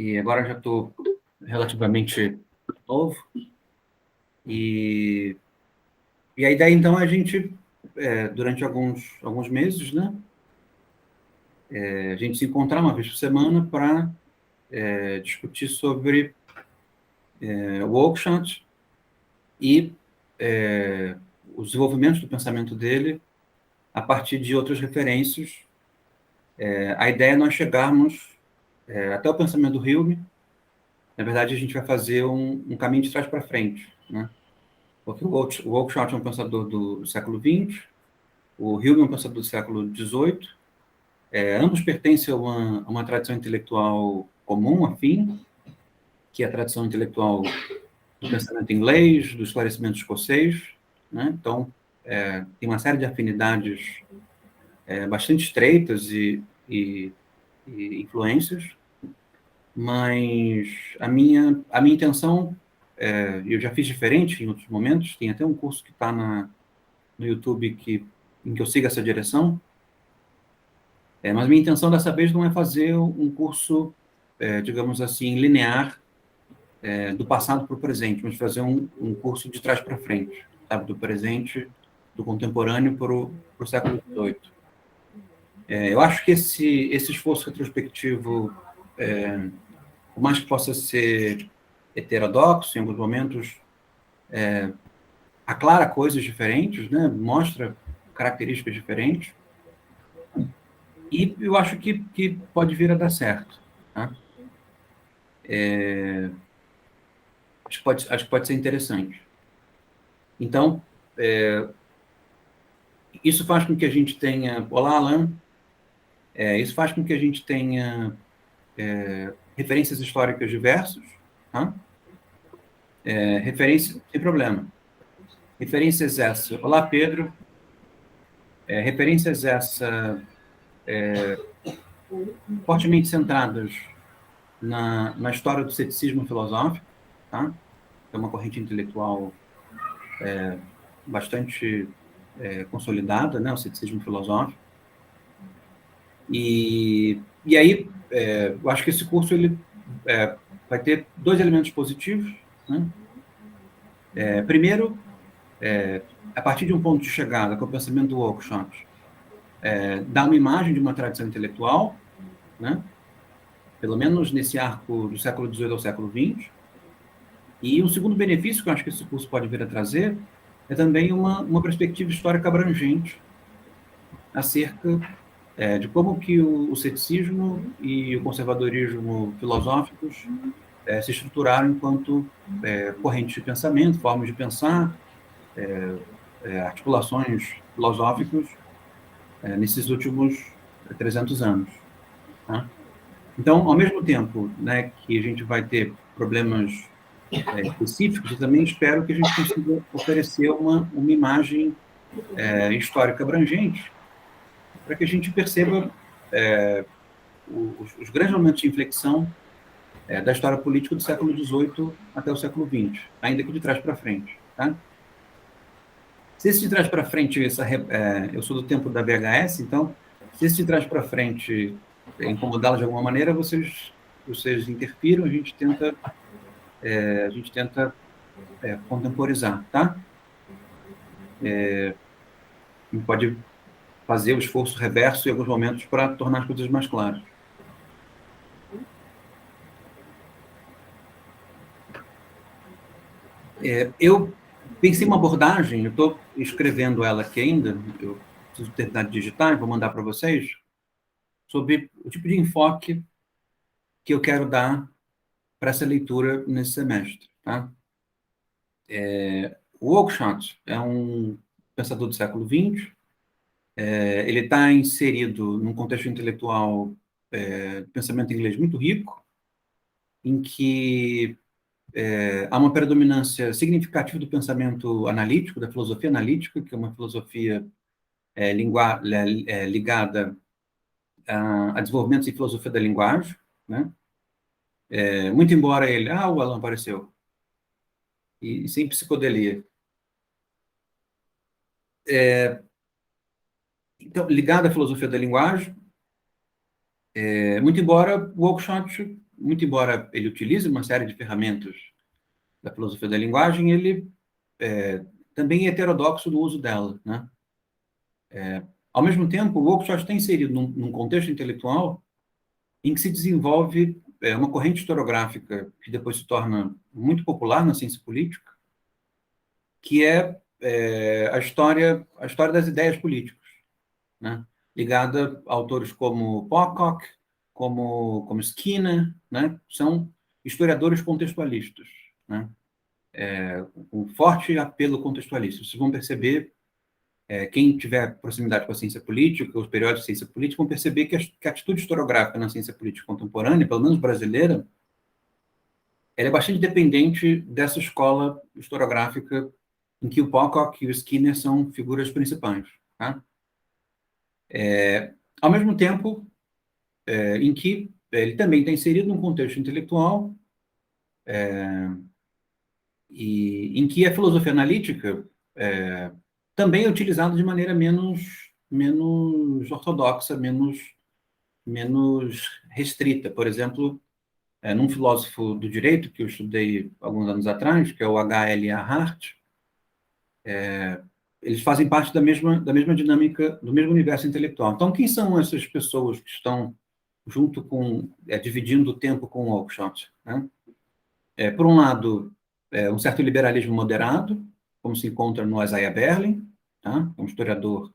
E agora já estou relativamente novo. E a ideia, então, é a gente, durante alguns meses, né, a gente se encontrar uma vez por semana para discutir sobre o Oakeshott e os desenvolvimentos do pensamento dele a partir de outras referências. A ideia é nós chegarmos até o pensamento do Hume. Na verdade, a gente vai fazer um caminho de trás para frente, né? Porque o Oakeshott é um pensador do século XX, o Hume é um pensador do século XVIII. Ambos pertencem a uma tradição intelectual comum, afim, que é a tradição intelectual do pensamento inglês, do esclarecimento escocês, né? Então, tem uma série de afinidades bastante estreitas e influências, mas a minha intenção, eu já fiz diferente em outros momentos, tem até um curso que está no YouTube em que eu sigo essa direção, mas minha intenção dessa vez não é fazer um curso, digamos assim, linear, do passado para o presente, mas fazer um curso de trás para frente, sabe? Do presente, do contemporâneo para o século XVIII. Eu acho que esse esforço retrospectivo, por mais que possa ser heterodoxo em alguns momentos, aclara coisas diferentes, né? Mostra características diferentes, e eu acho que pode vir a dar certo, tá? Acho que pode ser interessante. Então, isso faz com que a gente tenha... Olá, Alan. Isso faz com que a gente tenha referências históricas diversas, tá? Referência, sem problema. Referências essa... Olá, Pedro. Referências essa fortemente centradas na história do ceticismo filosófico, tá? É uma corrente intelectual bastante consolidada, né? O ceticismo filosófico. E aí, eu acho que esse curso ele vai ter dois elementos positivos, né? Primeiro, a partir de um ponto de chegada, que é o pensamento do Oakeshott, dá uma imagem de uma tradição intelectual, né? Pelo menos nesse arco do século XVIII ao século XX. E um segundo benefício que eu acho que esse curso pode vir a trazer é também uma perspectiva histórica abrangente acerca de como que o ceticismo e o conservadorismo filosóficos se estruturaram enquanto correntes de pensamento, formas de pensar, articulações filosóficas nesses últimos 300 anos. Tá? Então, ao mesmo tempo, né, que a gente vai ter problemas específicos, eu também espero que a gente consiga oferecer uma imagem histórica abrangente para que a gente perceba os grandes momentos de inflexão da história política do século XVIII até o século XX, ainda que de trás para frente. Tá? Se esse de trás para frente, eu sou do tempo da VHS, então, se esse de trás para frente incomodá-los de alguma maneira, vocês interfiram, a gente tenta contemporizar, tá? A gente pode fazer o esforço reverso em alguns momentos para tornar as coisas mais claras. Eu pensei uma abordagem, eu estou escrevendo ela aqui ainda, eu preciso terminar de digitar e vou mandar para vocês, sobre o tipo de enfoque que eu quero dar para essa leitura nesse semestre. Tá? O Oakeshott é um pensador do século XX, ele está inserido num contexto intelectual, pensamento inglês muito rico, em que há uma predominância significativa do pensamento analítico, da filosofia analítica, que é uma filosofia ligada a desenvolvimentos em filosofia da linguagem, né? Muito embora ele... o Alan apareceu. E sem psicodelia. Então, ligado à filosofia da linguagem, muito embora o Oakeshott muito embora ele utilize uma série de ferramentas da filosofia da linguagem, ele também é heterodoxo no uso dela, né? Ao mesmo tempo, o Oakeshott está inserido num contexto intelectual em que se desenvolve uma corrente historiográfica que depois se torna muito popular na ciência política, que é a história das ideias políticas, né? Ligada a autores como Pocock, como Skinner, né? São historiadores contextualistas, né? Um forte apelo contextualista. Vocês vão perceber, quem tiver proximidade com a ciência política, os periódicos de ciência política, vão perceber que a atitude historiográfica na ciência política contemporânea, pelo menos brasileira, ela é bastante dependente dessa escola historiográfica em que o Pocock e o Skinner são figuras principais, tá? Ao mesmo tempo em que ele também está inserido num contexto intelectual e em que a filosofia analítica também é utilizada de maneira menos ortodoxa, menos restrita. Por exemplo, num filósofo do direito que eu estudei alguns anos atrás, que é o H.L.A. Hart, eles fazem parte da mesma dinâmica, do mesmo universo intelectual. Então, quem são essas pessoas que estão junto com, dividindo o tempo com o Oakeshott, né? Por um lado, um certo liberalismo moderado, como se encontra no Isaiah Berlin, tá? Um historiador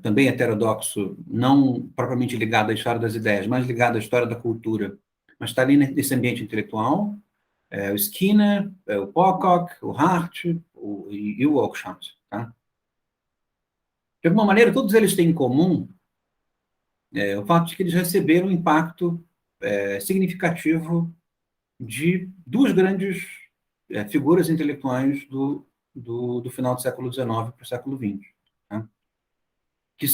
também heterodoxo, não propriamente ligado à história das ideias, mas ligado à história da cultura, mas está ali nesse ambiente intelectual. O Skinner, o Pocock, o Hart e o Oakeshott, tá? De alguma maneira, todos eles têm em comum o fato de que eles receberam um impacto significativo de duas grandes figuras intelectuais do final do século XIX para o século XX, tá? Que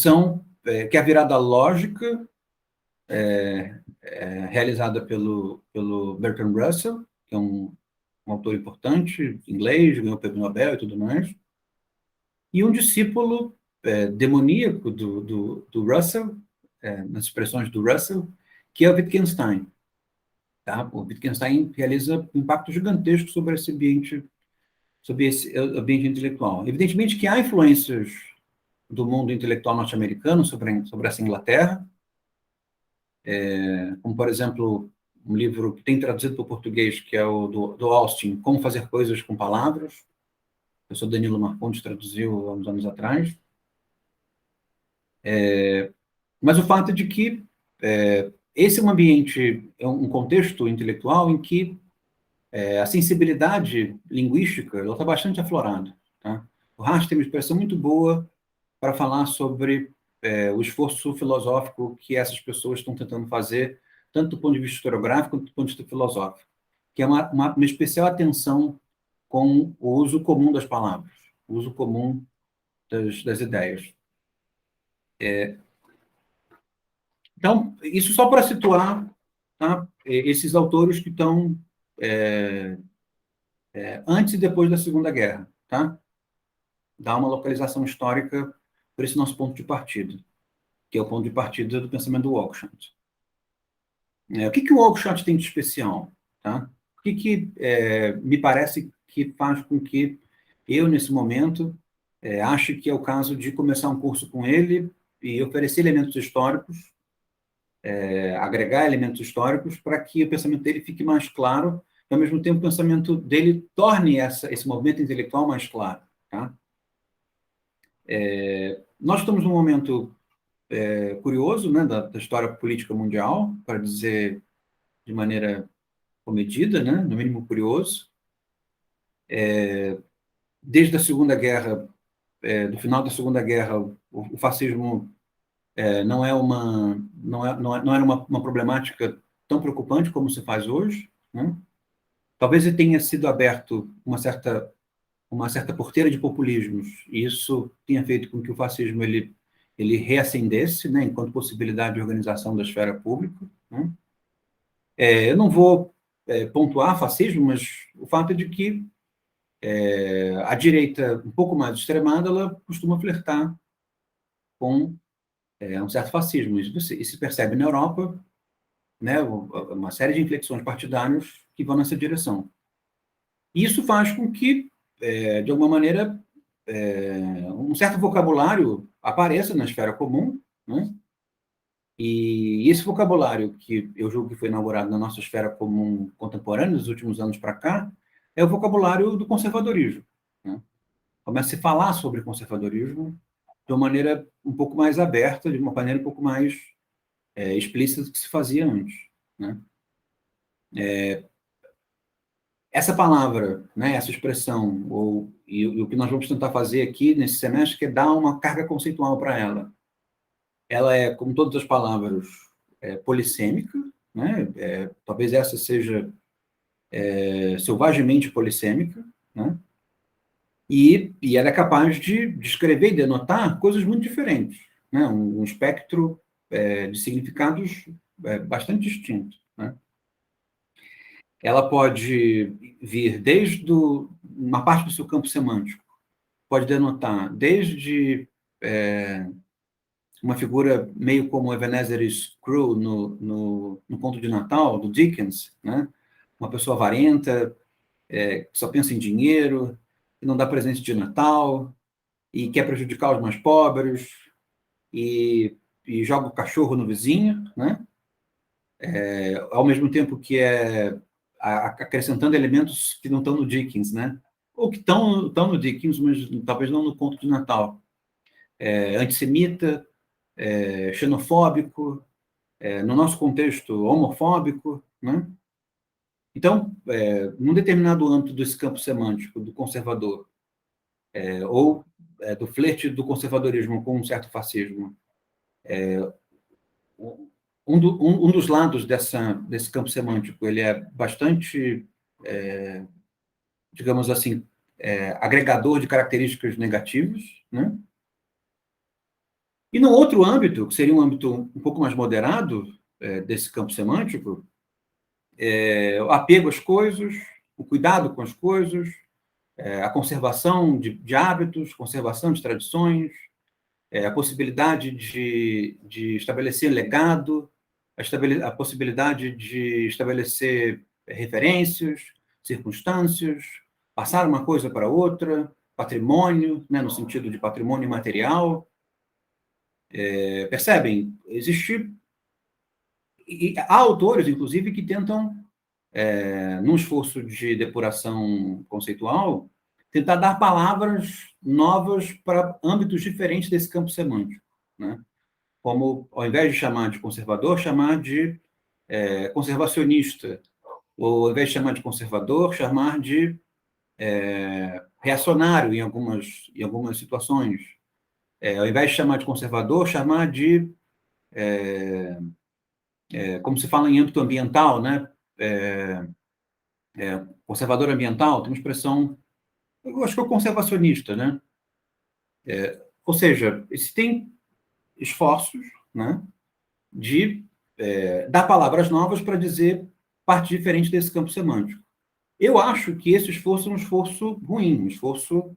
é a virada lógica realizada pelo Bertrand Russell, que é um autor importante, inglês, ganhou o prêmio Nobel e tudo mais, e um discípulo demoníaco do Russell, nas expressões do Russell, que é o Wittgenstein. Tá? O Wittgenstein realiza um impacto gigantesco sobre esse ambiente intelectual. Evidentemente que há influências do mundo intelectual norte-americano sobre essa Inglaterra, como, por exemplo, um livro que tem traduzido para o português, que é o do Austin, Como Fazer Coisas com Palavras. O professor Danilo Marcondes traduziu há uns anos atrás. Mas o fato de que esse é um ambiente, é um contexto intelectual em que a sensibilidade linguística está bastante aflorada. Tá? O Hart tem uma expressão muito boa para falar sobre o esforço filosófico que essas pessoas estão tentando fazer, tanto do ponto de vista historiográfico quanto do ponto de vista filosófico, que é uma especial atenção com o uso comum das palavras, o uso comum das ideias. Então, isso só para situar, tá, esses autores que estão antes e depois da Segunda Guerra, tá? Dar uma localização histórica para esse nosso ponto de partida, que é o ponto de partida do pensamento do Oakeshott. O que o Oakeshott tem de especial? Tá? O que me parece que faz com que eu, nesse momento, ache que é o caso de começar um curso com ele e oferecer elementos históricos, agregar elementos históricos para que o pensamento dele fique mais claro e, ao mesmo tempo, o pensamento dele torne esse movimento intelectual mais claro. Tá? Nós estamos num momento curioso, né, da história política mundial, para dizer de maneira comedida, né, no mínimo curioso. Desde a Segunda Guerra, do final da Segunda Guerra, o fascismo não era uma problemática tão preocupante como se faz hoje, né? Talvez ele tenha sido aberto uma certa porteira de populismos, e isso tenha feito com que o fascismo ele reacendesse, né, enquanto possibilidade de organização da esfera pública, né? Eu não vou pontuar fascismo, mas o fato é de que a direita um pouco mais extremada, ela costuma flertar com um certo fascismo. Isso se percebe na Europa, né, uma série de inflexões partidárias que vão nessa direção. Isso faz com que, de alguma maneira, um certo vocabulário apareça na esfera comum, né? E esse vocabulário que eu julgo que foi inaugurado na nossa esfera comum contemporânea, nos últimos anos para cá, é o vocabulário do conservadorismo, né? Começa a se falar sobre conservadorismo de uma maneira um pouco mais aberta, de uma maneira um pouco mais explícita do que se fazia antes, né? Essa palavra, né, essa expressão, e o que nós vamos tentar fazer aqui nesse semestre, que é dar uma carga conceitual para ela. Ela é, como todas as palavras, polissêmica, né? Talvez essa seja selvagemente polissêmica, né? E ela é capaz de descrever e denotar coisas muito diferentes, né? Um espectro de significados bastante distinto, né? Ela pode vir desde uma parte do seu campo semântico, pode denotar desde uma figura meio como Ebenezer Scrooge no Conto de Natal, do Dickens, né? Uma pessoa avarenta, que só pensa em dinheiro, que não dá presente de Natal, e quer prejudicar os mais pobres, e joga o cachorro no vizinho, né? Ao mesmo tempo que acrescentando elementos que não estão no Dickens, né? Ou que estão no Dickens, mas talvez não no Conto de Natal. Antissemita, xenofóbico, no nosso contexto, homofóbico, né? Então, num determinado âmbito desse campo semântico do conservador, ou do flerte do conservadorismo com um certo fascismo, um dos lados desse campo semântico, ele é bastante, digamos assim, agregador de características negativas, né? E no outro âmbito, que seria um âmbito um pouco mais moderado desse campo semântico, o apego às coisas, o cuidado com as coisas, a conservação de hábitos, conservação de tradições, a possibilidade de estabelecer legado, a possibilidade de estabelecer referências, circunstâncias, passar uma coisa para outra, patrimônio, né, no sentido de patrimônio material. Percebem? Há autores, inclusive, que tentam, num esforço de depuração conceitual, tentar dar palavras novas para âmbitos diferentes desse campo semântico, né? Como, ao invés de chamar de conservador, chamar de conservacionista, ou ao invés de chamar de conservador, chamar de reacionário em algumas situações. Ao invés de chamar de conservador, chamar de, como se fala em âmbito ambiental, né? Conservador ambiental, tem uma expressão, eu acho que é o conservacionista, né? Ou seja, existem esforços, né, de dar palavras novas para dizer parte diferente desse campo semântico. Eu acho que esse esforço é um esforço ruim, um esforço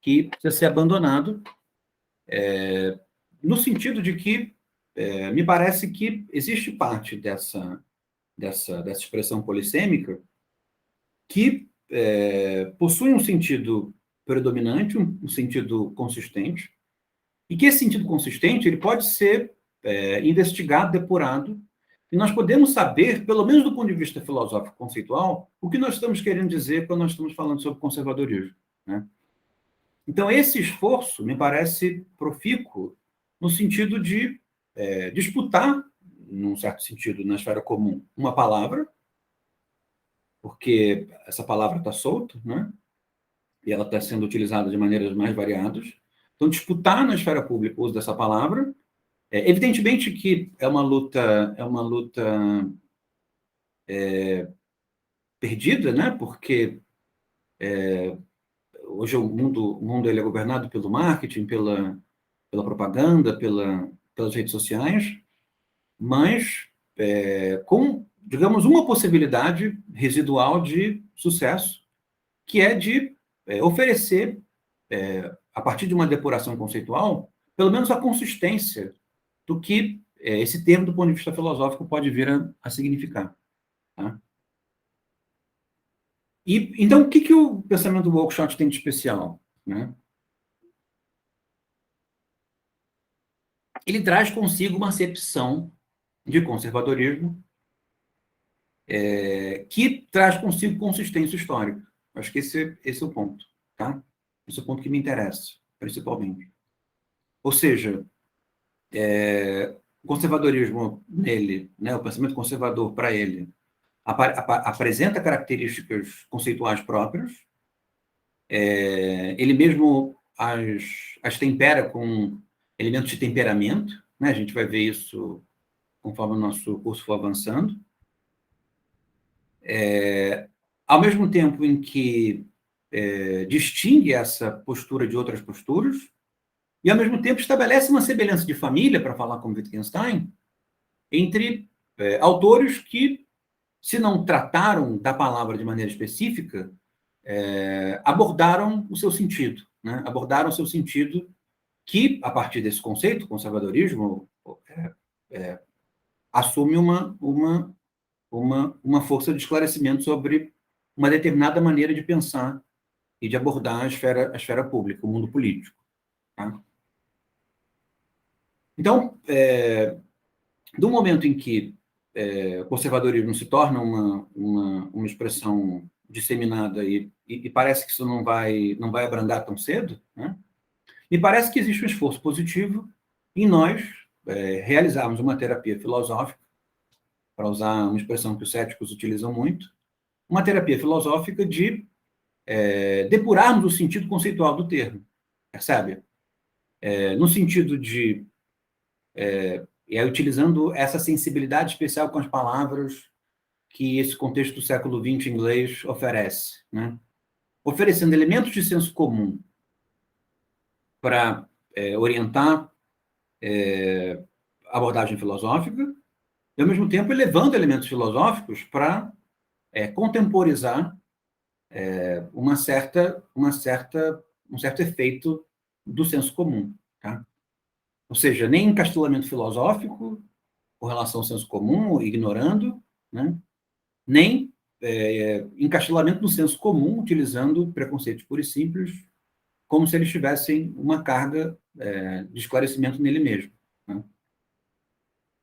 que precisa ser abandonado, no sentido de que me parece que existe parte dessa expressão polissêmica que possui um sentido predominante, um sentido consistente, e que esse sentido consistente ele pode ser investigado, depurado, e nós podemos saber, pelo menos do ponto de vista filosófico conceitual, o que nós estamos querendo dizer quando nós estamos falando sobre conservadorismo, né? Então, esse esforço me parece profícuo no sentido de disputar, num certo sentido, na esfera comum, uma palavra, porque essa palavra está solta, né? E ela está sendo utilizada de maneiras mais variadas. Então, disputar na esfera pública o uso dessa palavra, evidentemente que é uma luta perdida, né? Porque hoje o mundo ele é governado pelo marketing, pela propaganda, pelas redes sociais, mas com, digamos, uma possibilidade residual de sucesso, que é de oferecer, a partir de uma depuração conceitual, pelo menos a consistência do que esse termo, do ponto de vista filosófico, pode vir a significar. Tá? E, então, o que o pensamento do Oakeshott tem de especial? Né? Ele traz consigo uma acepção de conservadorismo que traz consigo consistência histórica. Acho que esse é o ponto. Tá? Esse é o ponto que me interessa, principalmente. Ou seja, o conservadorismo nele, né, o pensamento conservador para ele, apresenta características conceituais próprias, ele mesmo as tempera com elementos de temperamento, né? A gente vai ver isso conforme o nosso curso for avançando. Ao mesmo tempo em que distingue essa postura de outras posturas, e ao mesmo tempo estabelece uma semelhança de família, para falar com Wittgenstein, entre autores que, se não trataram da palavra de maneira específica, abordaram o seu sentido, né? Abordaram o seu sentido que, a partir desse conceito, conservadorismo, assume uma força de esclarecimento sobre uma determinada maneira de pensar e de abordar a esfera pública, o mundo político. Tá? Então, do momento em que o conservadorismo se torna uma expressão disseminada e parece que isso não vai abrandar tão cedo, né? Me parece que existe um esforço positivo em nós realizarmos uma terapia filosófica, para usar uma expressão que os céticos utilizam muito, uma terapia filosófica de depurarmos o sentido conceitual do termo, percebe? No sentido de, utilizando essa sensibilidade especial com as palavras que esse contexto do século XX inglês oferece, né? Oferecendo elementos de senso comum para orientar a abordagem filosófica, e, ao mesmo tempo, elevando elementos filosóficos para contemporizar um certo efeito do senso comum. Tá? Ou seja, nem encastelamento filosófico com relação ao senso comum, ignorando, né? Nem encastelamento no senso comum, utilizando preconceitos puros e simples, como se eles tivessem uma carga de esclarecimento nele mesmo. Né?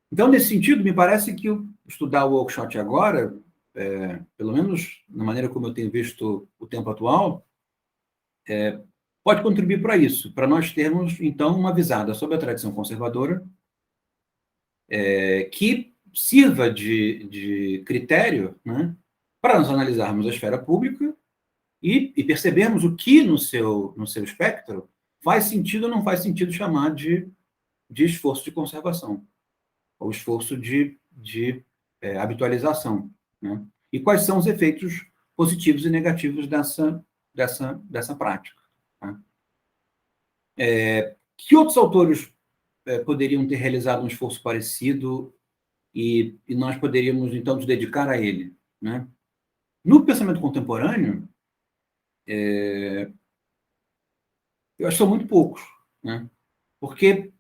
Então, nesse sentido, me parece que estudar o Oakeshott agora, pelo menos na maneira como eu tenho visto o tempo atual, pode contribuir para isso, para nós termos, então, uma visada sobre a tradição conservadora que sirva de critério, né, para nós analisarmos a esfera pública e percebermos o que no seu espectro faz sentido ou não faz sentido chamar de esforço de conservação, ou esforço de habitualização. Né? E quais são os efeitos positivos e negativos dessa prática. Tá? Que outros autores poderiam ter realizado um esforço parecido e nós poderíamos, então, nos dedicar a ele? Né? No pensamento contemporâneo, eu acho que são muito poucos, né? Porque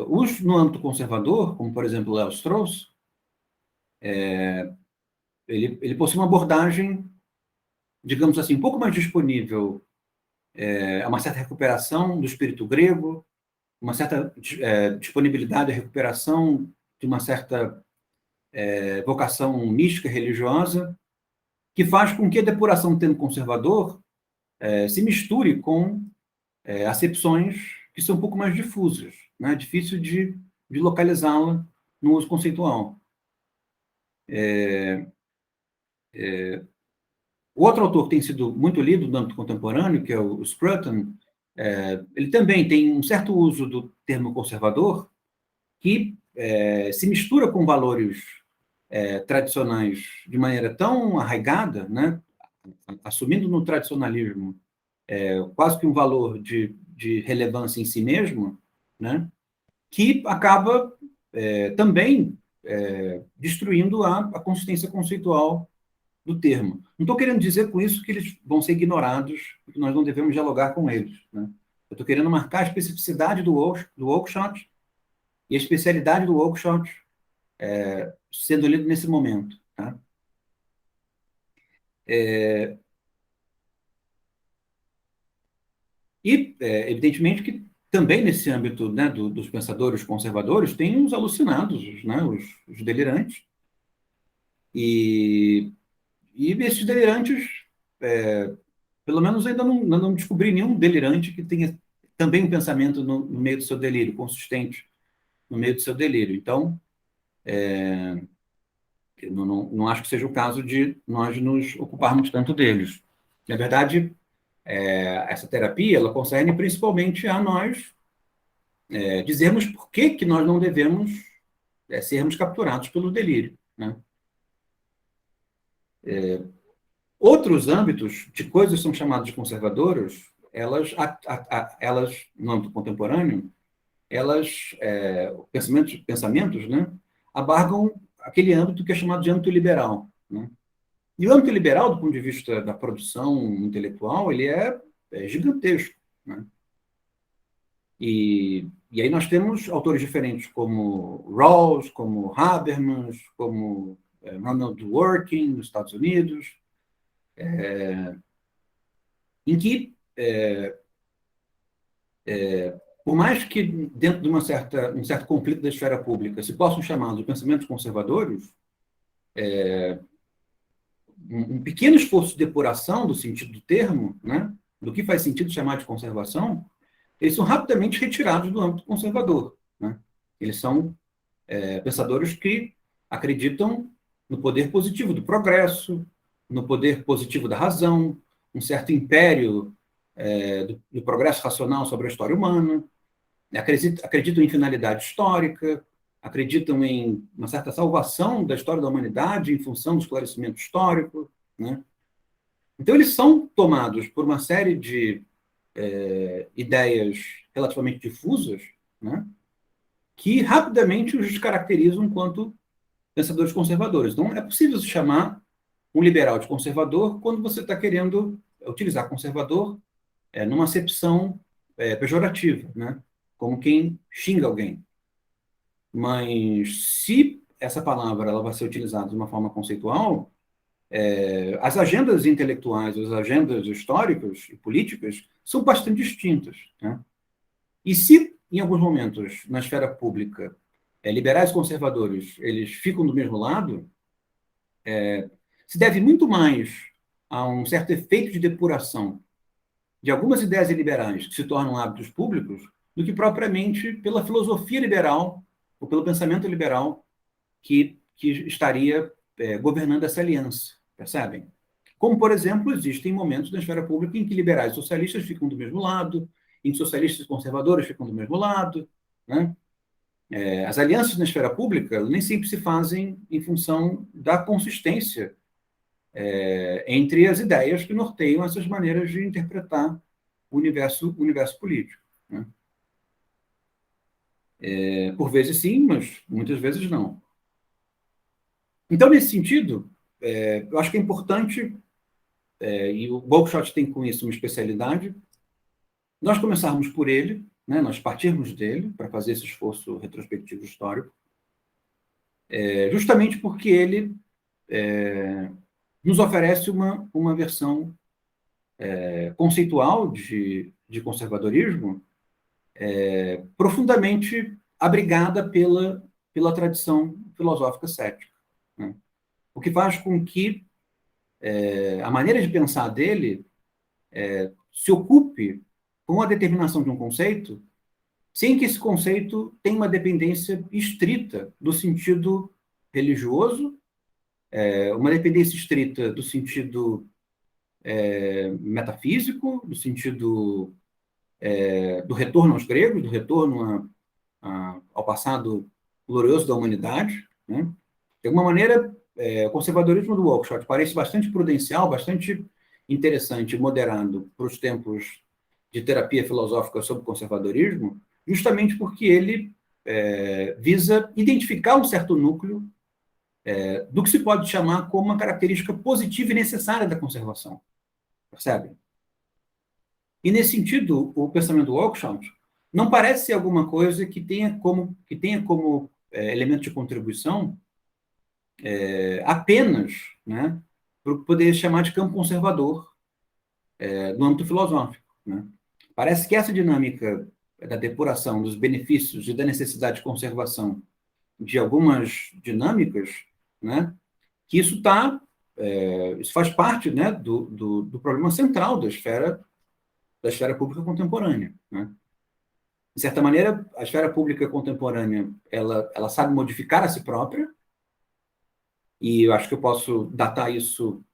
os no âmbito conservador, como, por exemplo, Léo Strauss, ele possui uma abordagem, digamos assim, um pouco mais disponível a uma certa recuperação do espírito grego, uma certa disponibilidade à recuperação de uma certa vocação mística religiosa, que faz com que a depuração do termo conservador se misture com acepções que são um pouco mais difusas, né? Difícil de localizá-la no uso conceitual. O outro autor que tem sido muito lido no âmbito contemporâneo, que é o Scruton, ele também tem um certo uso do termo conservador que se mistura com valores tradicionais de maneira tão arraigada, né? Assumindo no tradicionalismo quase que um valor de relevância em si mesmo, né? Que acaba também destruindo a consistência conceitual do termo. Não estou querendo dizer com isso que eles vão ser ignorados, que nós não devemos dialogar com eles. Né? Eu estou querendo marcar a especificidade do Oakeshott e a especialidade do Oakeshott sendo lido nesse momento. Tá? Evidentemente, que também nesse âmbito, né, dos pensadores conservadores, tem os alucinados, né, os delirantes, e, e esses delirantes, pelo menos ainda não descobri nenhum delirante que tenha também um pensamento no meio do seu delírio, consistente no meio do seu delírio. Então, eu não acho que seja o caso de nós nos ocuparmos tanto deles. Na verdade, essa terapia, ela concerne principalmente a nós dizermos por que que nós não devemos sermos capturados pelo delírio, né? Outros âmbitos de coisas que são chamadas de conservadoras, elas no âmbito contemporâneo, pensamentos, né, abarcam aquele âmbito que é chamado de âmbito liberal, né? E o âmbito liberal, do ponto de vista da produção intelectual, ele é gigantesco, né? E aí nós temos autores diferentes como Rawls, como Habermas, como Ronald Dworkin, nos Estados Unidos, em que, por mais que dentro de um certo conflito da esfera pública se possam chamar de pensamentos conservadores, um pequeno esforço de depuração do sentido do termo, né, do que faz sentido chamar de conservação, eles são rapidamente retirados do âmbito conservador, né? Eles são pensadores que acreditam no poder positivo do progresso, no poder positivo da razão, um certo império do progresso racional sobre a história humana, acreditam em finalidade histórica, acreditam em uma certa salvação da história da humanidade em função do esclarecimento histórico, né? Então, eles são tomados por uma série de ideias relativamente difusas, né, que rapidamente os caracterizam enquanto pensadores conservadores. Então, é possível se chamar um liberal de conservador quando você está querendo utilizar conservador numa acepção pejorativa, né, como quem xinga alguém. Mas se essa palavra ela vai ser utilizada de uma forma conceitual, as agendas intelectuais, as agendas históricas e políticas são bastante distintas, né? E se, em alguns momentos, na esfera pública, liberais e conservadores eles ficam do mesmo lado, se deve muito mais a um certo efeito de depuração de algumas ideias liberais que se tornam hábitos públicos do que propriamente pela filosofia liberal ou pelo pensamento liberal que estaria governando essa aliança, percebem? Como, por exemplo, existem momentos na esfera pública em que liberais e socialistas ficam do mesmo lado, em que socialistas e conservadores ficam do mesmo lado, né? As alianças na esfera pública nem sempre se fazem em função da consistência entre as ideias que norteiam essas maneiras de interpretar o universo político, né? Por vezes sim, mas muitas vezes não. Então, nesse sentido, eu acho que é importante, e o Oakeshott tem com isso uma especialidade, nós começarmos por ele, né, nós partirmos dele para fazer esse esforço retrospectivo histórico, justamente porque ele nos oferece uma versão conceitual de conservadorismo profundamente abrigada pela tradição filosófica cética, né? O que faz com que a maneira de pensar dele se ocupe com a determinação de um conceito sem que esse conceito tenha uma dependência estrita do sentido religioso, uma dependência estrita do sentido metafísico, do sentido do retorno aos gregos, do retorno ao passado glorioso da humanidade, né? De alguma maneira, o conservadorismo do Oakeshott parece bastante prudencial, bastante interessante e moderado para os tempos de terapia filosófica sobre o conservadorismo, justamente porque ele visa identificar um certo núcleo do que se pode chamar como uma característica positiva e necessária da conservação. Percebe? E, nesse sentido, o pensamento do Oakeshott não parece ser alguma coisa que tenha como elemento de contribuição apenas, né, para poder chamar de campo conservador no âmbito filosófico, né? Parece que essa dinâmica da depuração dos benefícios e da necessidade de conservação de algumas dinâmicas, né, que isso faz parte, né, do problema central da esfera pública contemporânea, né? De certa maneira, a esfera pública contemporânea ela sabe modificar a si própria, e eu acho que eu posso datar isso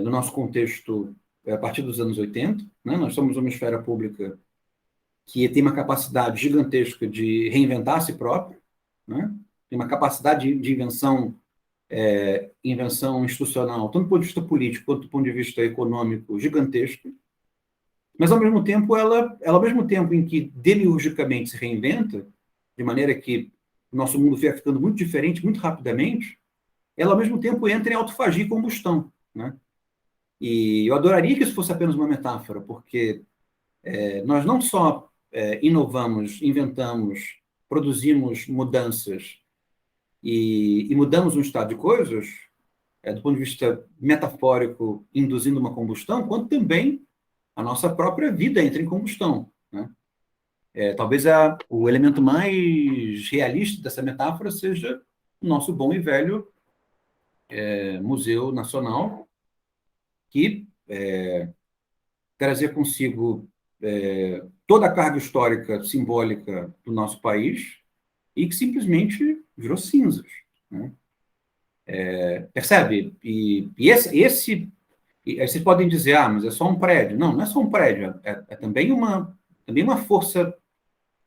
no nosso contexto a partir dos anos 80. Né? Nós somos uma esfera pública que tem uma capacidade gigantesca de reinventar a si própria, né? Tem uma capacidade de invenção institucional, tanto do ponto de vista político quanto do ponto de vista econômico, gigantesca. Mas, ao mesmo tempo, ao mesmo tempo em que demiurgicamente se reinventa, de maneira que o nosso mundo fica ficando muito diferente, muito rapidamente, ela, ao mesmo tempo, entra em autofagia e combustão, né? E eu adoraria que isso fosse apenas uma metáfora, porque nós não só inovamos, inventamos, produzimos mudanças e mudamos um estado de coisas, do ponto de vista metafórico, induzindo uma combustão, quanto também a nossa própria vida entra em combustão, né? Talvez o elemento mais realista dessa metáfora seja o nosso bom e velho Museu Nacional, que trazia consigo toda a carga histórica, simbólica do nosso país e que simplesmente virou cinzas, né? Percebe? E aí vocês podem dizer, mas é só um prédio. Não, não é só um prédio, é também uma força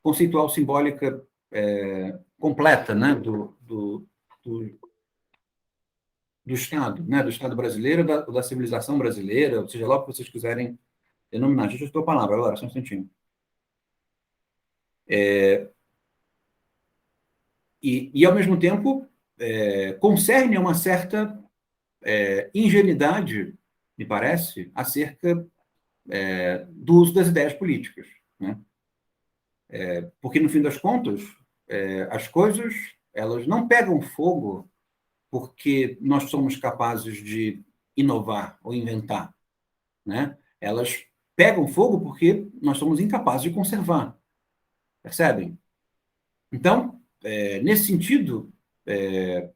conceitual simbólica completa, né, do, do Estado, né, do Estado brasileiro, da civilização brasileira, ou seja lá o que vocês quiserem denominar. Deixa eu estou a palavra agora, só um instantinho. Ao mesmo tempo, concerne uma certa ingenuidade, me parece, acerca do uso das ideias políticas, né? Porque, no fim das contas, as coisas elas não pegam fogo porque nós somos capazes de inovar ou inventar, né? Elas pegam fogo porque nós somos incapazes de conservar, percebem? Então, nesse sentido,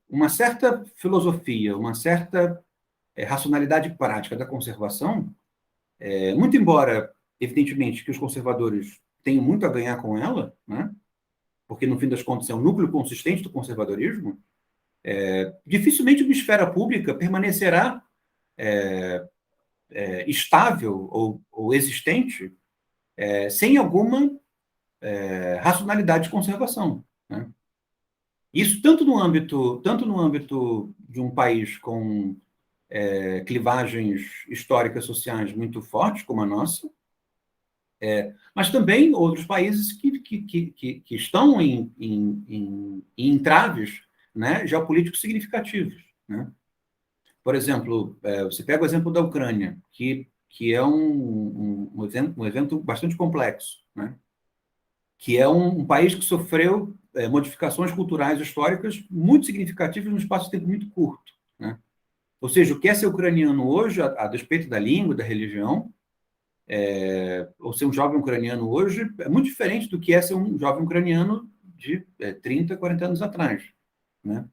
uma certa filosofia, uma certa racionalidade prática da conservação, muito embora, evidentemente, que os conservadores tenham muito a ganhar com ela, né? Porque, no fim das contas, é um núcleo consistente do conservadorismo, dificilmente uma esfera pública permanecerá estável ou existente sem alguma racionalidade de conservação, né? Isso tanto no âmbito de um país com clivagens históricas sociais muito fortes como a nossa, mas também outros países que estão em entraves, né, geopolíticos significativos, né? Por exemplo, você pega o exemplo da Ucrânia, que é um evento bastante complexo, né? Que é um país que sofreu modificações culturais históricas muito significativas num espaço de tempo muito curto, né? Ou seja, o que é ser ucraniano hoje, a despeito da língua, da religião, ou ser um jovem ucraniano hoje, é muito diferente do que é ser um jovem ucraniano de 30, 40 anos atrás, né?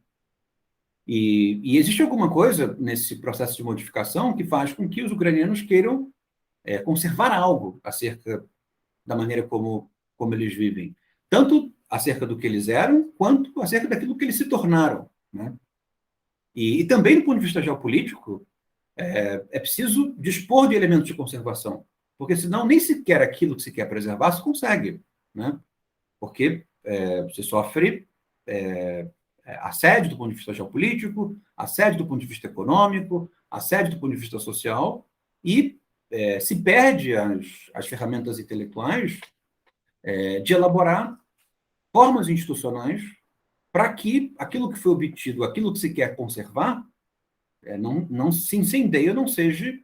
E existe alguma coisa nesse processo de modificação que faz com que os ucranianos queiram conservar algo acerca da maneira como eles vivem, tanto acerca do que eles eram, quanto acerca daquilo que eles se tornaram, né? E também, do ponto de vista geopolítico, é preciso dispor de elementos de conservação, porque senão nem sequer aquilo que se quer preservar se consegue, né? Porque você sofre assédio do ponto de vista geopolítico, assédio do ponto de vista econômico, assédio do ponto de vista social, e se perde as ferramentas intelectuais de elaborar formas institucionais para que aquilo que foi obtido, aquilo que se quer conservar, não se incendeie, não seja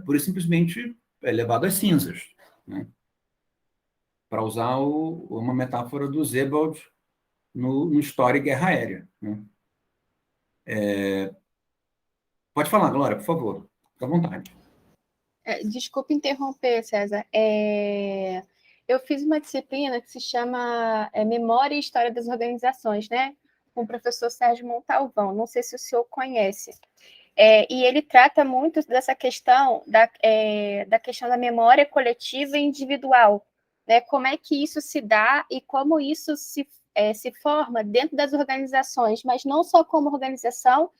pura e simplesmente levado às cinzas, né? para usar uma metáfora do Sebald no História e Guerra Aérea, né? Pode falar, Glória, por favor. Fica à vontade. Desculpa interromper, César. Eu fiz uma disciplina que se chama Memória e História das Organizações, né? Com o professor Sérgio Montalvão. Não sei se o senhor conhece. E ele trata muito dessa questão da questão da memória coletiva e individual, né? Como é que isso se dá e como isso se forma dentro das organizações, mas não só como organização,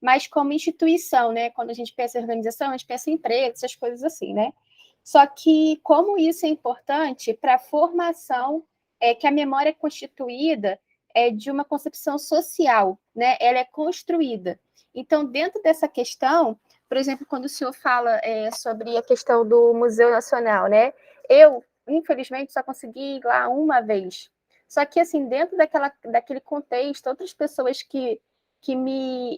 mas como instituição, né? Quando a gente pensa em organização, a gente pensa em empresa, essas coisas assim, né? Só que como isso é importante para a formação, que a memória é constituída de uma concepção social, né? Ela é construída. Então, dentro dessa questão, por exemplo, quando o senhor fala sobre a questão do Museu Nacional, né? Eu, infelizmente, só consegui ir lá uma vez. Só que, assim, dentro daquele contexto, outras pessoas que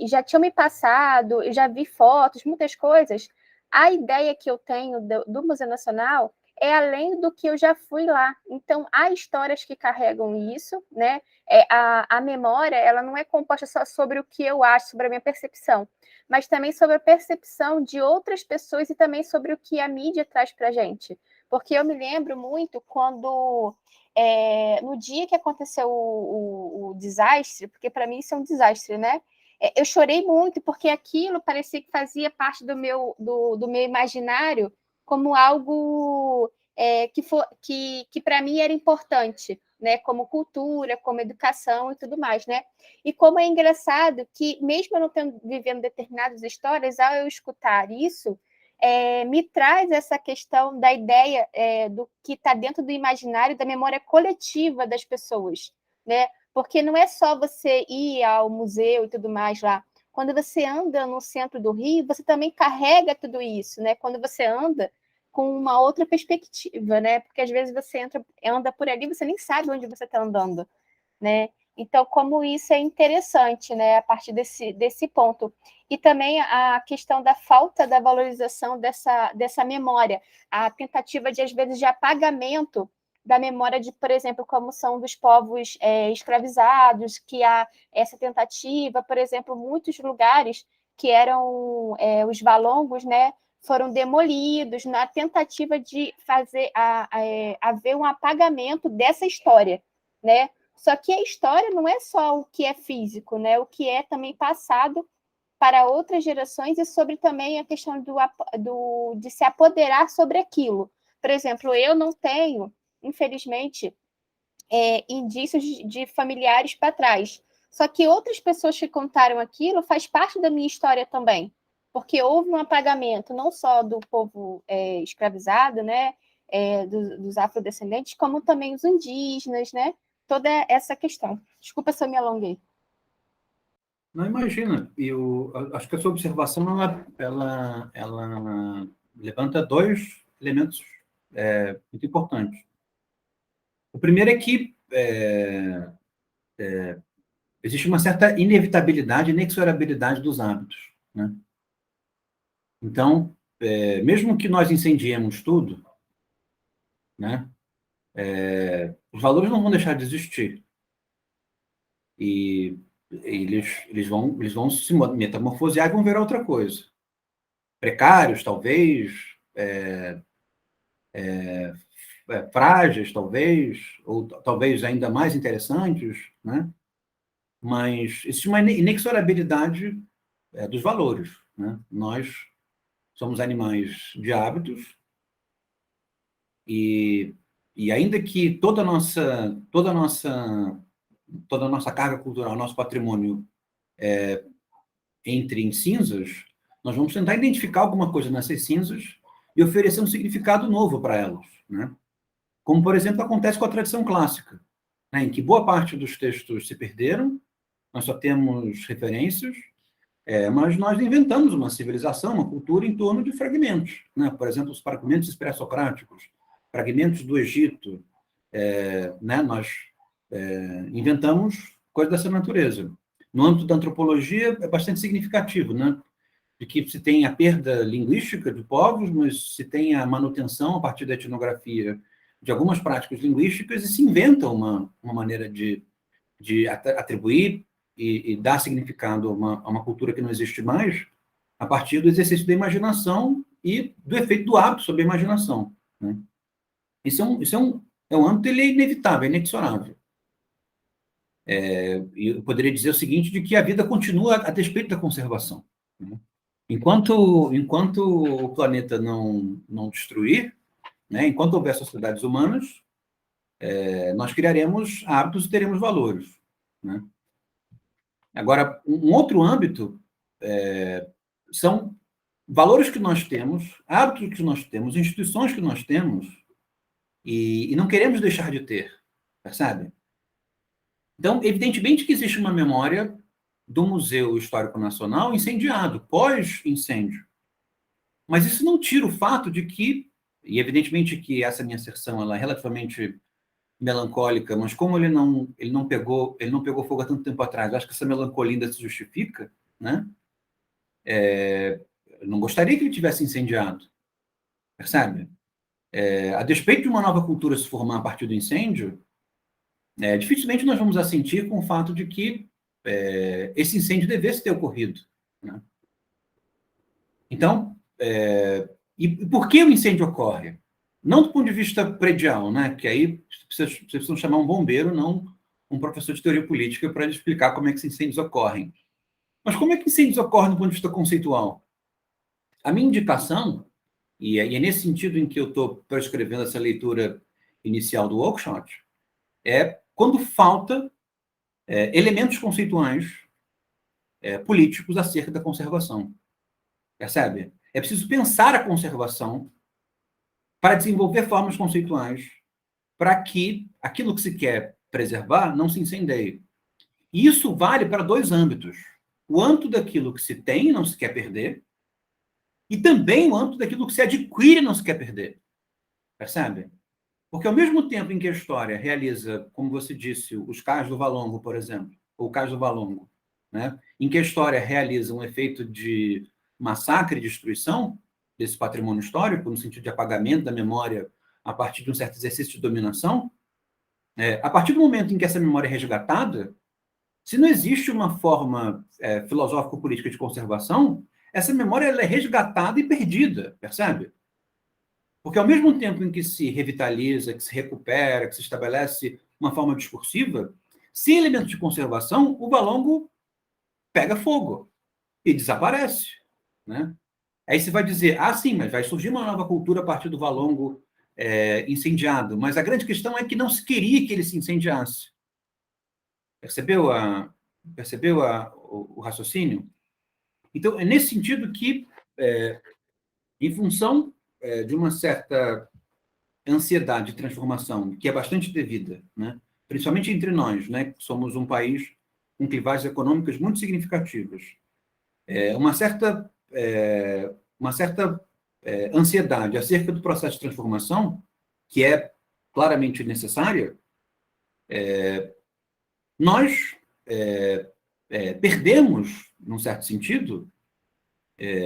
já tinham me passado, eu já vi fotos, muitas coisas. A ideia que eu tenho do Museu Nacional é além do que eu já fui lá. Então, há histórias que carregam isso, né? A memória, ela não é composta só sobre o que eu acho, sobre a minha percepção, mas também sobre a percepção de outras pessoas e também sobre o que a mídia traz para a gente. Porque eu me lembro muito quando no dia que aconteceu o desastre, porque para mim isso é um desastre, né? Eu chorei muito, porque aquilo parecia que fazia parte do meu imaginário como algo que para mim era importante, né? Como cultura, como educação e tudo mais, né? E como é engraçado que, mesmo eu não tendo vivendo determinadas histórias, ao eu escutar isso, me traz essa questão da ideia do que está dentro do imaginário da memória coletiva das pessoas, né? Porque não é só você ir ao museu e tudo mais lá. Quando você anda no centro do Rio, você também carrega tudo isso, né? Quando você anda com uma outra perspectiva, né? Porque às vezes você anda por ali, você nem sabe onde você está andando, né? Então, como isso é interessante, né? A partir desse ponto. E também a questão da falta da valorização dessa memória, a tentativa de, às vezes, de apagamento da memória de, por exemplo, como são dos povos escravizados, que há essa tentativa, por exemplo, muitos lugares que eram os valongos, né, foram demolidos na tentativa de fazer haver um apagamento dessa história, né? Só que a história não é só o que é físico, né? O que é também passado para outras gerações e sobre também a questão de se apoderar sobre aquilo. Por exemplo, eu não tenho, infelizmente, indícios de familiares para trás. Só que outras pessoas que contaram aquilo faz parte da minha história também, porque houve um apagamento não só do povo escravizado, né, dos afrodescendentes, como também os indígenas, né, toda essa questão. Desculpa se eu me alonguei. Não, imagina. Acho que a sua observação ela levanta dois elementos muito importantes. O primeiro é que existe uma certa inevitabilidade, inexorabilidade dos hábitos, né? Então, mesmo que nós incendiemos tudo, né, os valores não vão deixar de existir. E eles vão se metamorfosear e vão virar outra coisa. Precários, talvez, frágeis, talvez, ou talvez ainda mais interessantes, né? Mas existe uma inexorabilidade dos valores, né? Nós somos animais de hábitos e, ainda que toda a nossa carga cultural, nosso patrimônio entre em cinzas, nós vamos tentar identificar alguma coisa nessas cinzas e oferecer um significado novo para elas, né? Como, por exemplo, acontece com a tradição clássica, né, em que boa parte dos textos se perderam, nós só temos referências, mas nós inventamos uma civilização, uma cultura em torno de fragmentos, né? Por exemplo, os fragmentos pré-socráticos, fragmentos do Egito, né? Nós inventamos coisas dessa natureza. No âmbito da antropologia, é bastante significativo, né? De que se tem a perda linguística de povos, mas se tem a manutenção, a partir da etnografia, de algumas práticas linguísticas e se inventa uma maneira de atribuir e dar significado a uma cultura que não existe mais, a partir do exercício da imaginação e do efeito do hábito sobre a imaginação. Né? É um âmbito, ele é inevitável, é inexorável. E eu poderia dizer o seguinte, de que a vida continua a despeito da conservação. Né? Enquanto o planeta não destruir, né, enquanto houver sociedades humanas, nós criaremos hábitos e teremos valores. Né? Agora, um outro âmbito são valores que nós temos, hábitos que nós temos, instituições que nós temos, e não queremos deixar de ter, percebe? Então, evidentemente que existe uma memória do Museu Histórico Nacional incendiado, pós-incêndio. Mas isso não tira o fato de que, e evidentemente que essa minha asserção ela é relativamente melancólica, mas como ele não pegou fogo há tanto tempo atrás, acho que essa melancolia ainda se justifica, né? Eu não gostaria que ele tivesse incendiado, percebe? A despeito de uma nova cultura se formar a partir do incêndio, dificilmente nós vamos assentir com o fato de que esse incêndio devesse ter ocorrido. Né? Então, e por que o incêndio ocorre? Não do ponto de vista predial, né? Que aí vocês precisam chamar um bombeiro, não um professor de teoria política, para explicar como é que esses incêndios ocorrem. Mas como é que incêndios ocorrem do ponto de vista conceitual? A minha indicação, e é nesse sentido em que eu estou prescrevendo essa leitura inicial do Oakeshott, é quando falta elementos conceituais políticos acerca da conservação. Percebe? É preciso pensar a conservação para desenvolver formas conceituais para que aquilo que se quer preservar não se incendeie. E isso vale para dois âmbitos. O âmbito daquilo que se tem e não se quer perder, e também o âmbito daquilo que se adquire e não se quer perder. Percebe? Porque ao mesmo tempo em que a história realiza, como você disse, os cais do Valongo, por exemplo, ou o cais do Valongo, né? Em que a história realiza um efeito de massacre e destruição desse patrimônio histórico, no sentido de apagamento da memória a partir de um certo exercício de dominação, a partir do momento em que essa memória é resgatada, se não existe uma forma filosófico-política de conservação, essa memória ela é resgatada e perdida, percebe? Porque ao mesmo tempo em que se revitaliza, que se recupera, que se estabelece uma forma discursiva, sem elementos de conservação, o Valongo pega fogo e desaparece. Né? Aí você vai dizer, sim, mas vai surgir uma nova cultura a partir do Valongo incendiado. Mas a grande questão é que não se queria que ele se incendiasse. Percebeu o raciocínio? Então, é nesse sentido que, em função de uma certa ansiedade de transformação, que é bastante devida, né? Principalmente entre nós, né? Que somos um país com clivagens econômicas muito significativas. Uma certa ansiedade acerca do processo de transformação, que é claramente necessária, nós perdemos, num certo sentido,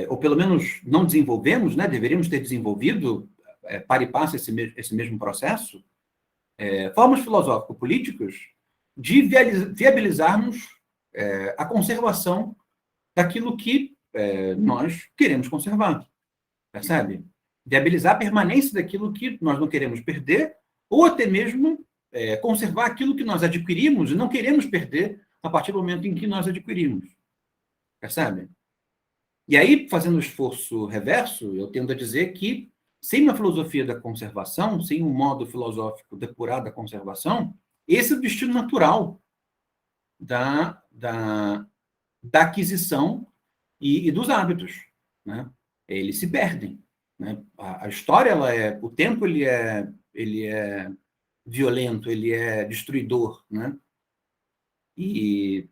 ou pelo menos não desenvolvemos, né? Deveríamos ter desenvolvido, para e passo esse mesmo processo, formas filosófico-políticas de viabilizarmos a conservação daquilo que nós queremos conservar, percebe? Viabilizar a permanência daquilo que nós não queremos perder, ou até mesmo conservar aquilo que nós adquirimos e não queremos perder a partir do momento em que nós adquirimos, percebe? E aí, fazendo o esforço reverso, eu tendo a dizer que, sem uma filosofia da conservação, sem um modo filosófico depurado da conservação, esse é o destino natural da aquisição e dos hábitos. Né? Eles se perdem. Né? A história, o tempo ele é violento, ele é destruidor. Né? E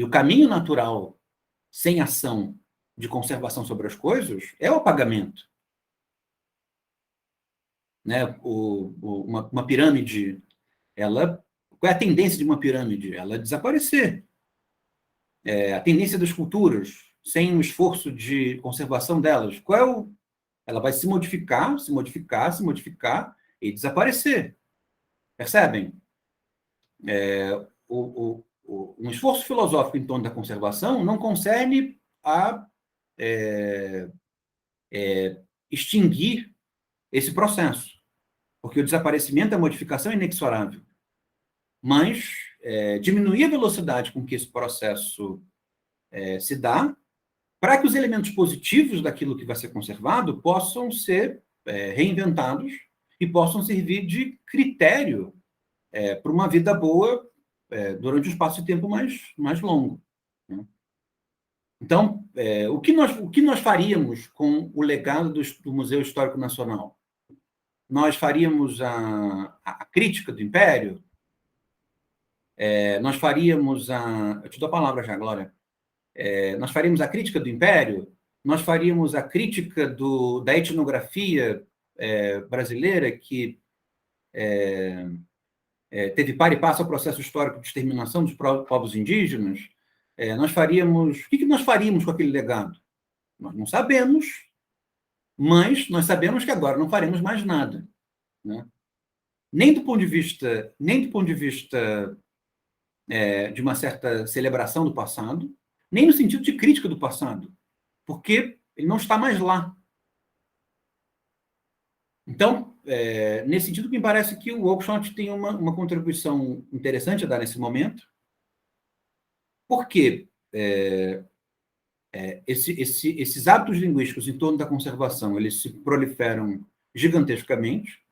o caminho natural, sem ação de conservação sobre as coisas, é o apagamento. Né? Uma pirâmide, qual é a tendência de uma pirâmide? Ela desaparecer. A tendência das culturas, sem um esforço de conservação delas, ela vai se modificar, se modificar, se modificar, e desaparecer. Percebem? Um esforço filosófico em torno da conservação não concerne a extinguir esse processo, porque o desaparecimento, a modificação é inexorável. Mas diminuir a velocidade com que esse processo se dá, para que os elementos positivos daquilo que vai ser conservado possam ser reinventados e possam servir de critério para uma vida boa durante um espaço de tempo mais longo. Né? Então, o que nós faríamos com o legado do Museu Histórico Nacional? Nós faríamos a crítica do Império? Nós faríamos Eu te dou a palavra já, Glória. Nós faríamos a crítica do Império? Nós faríamos a crítica da etnografia brasileira, que teve par e passo ao processo histórico de exterminação dos povos indígenas? Nós faríamos... O que nós faríamos com aquele legado? Nós não sabemos, mas nós sabemos que agora não faremos mais nada. Né? Nem do ponto de vista de uma certa celebração do passado, nem no sentido de crítica do passado, porque ele não está mais lá. Então, nesse sentido, me parece que o Oakeshott tem uma contribuição interessante a dar nesse momento, porque esses hábitos linguísticos em torno da conservação, eles se proliferam gigantescamente.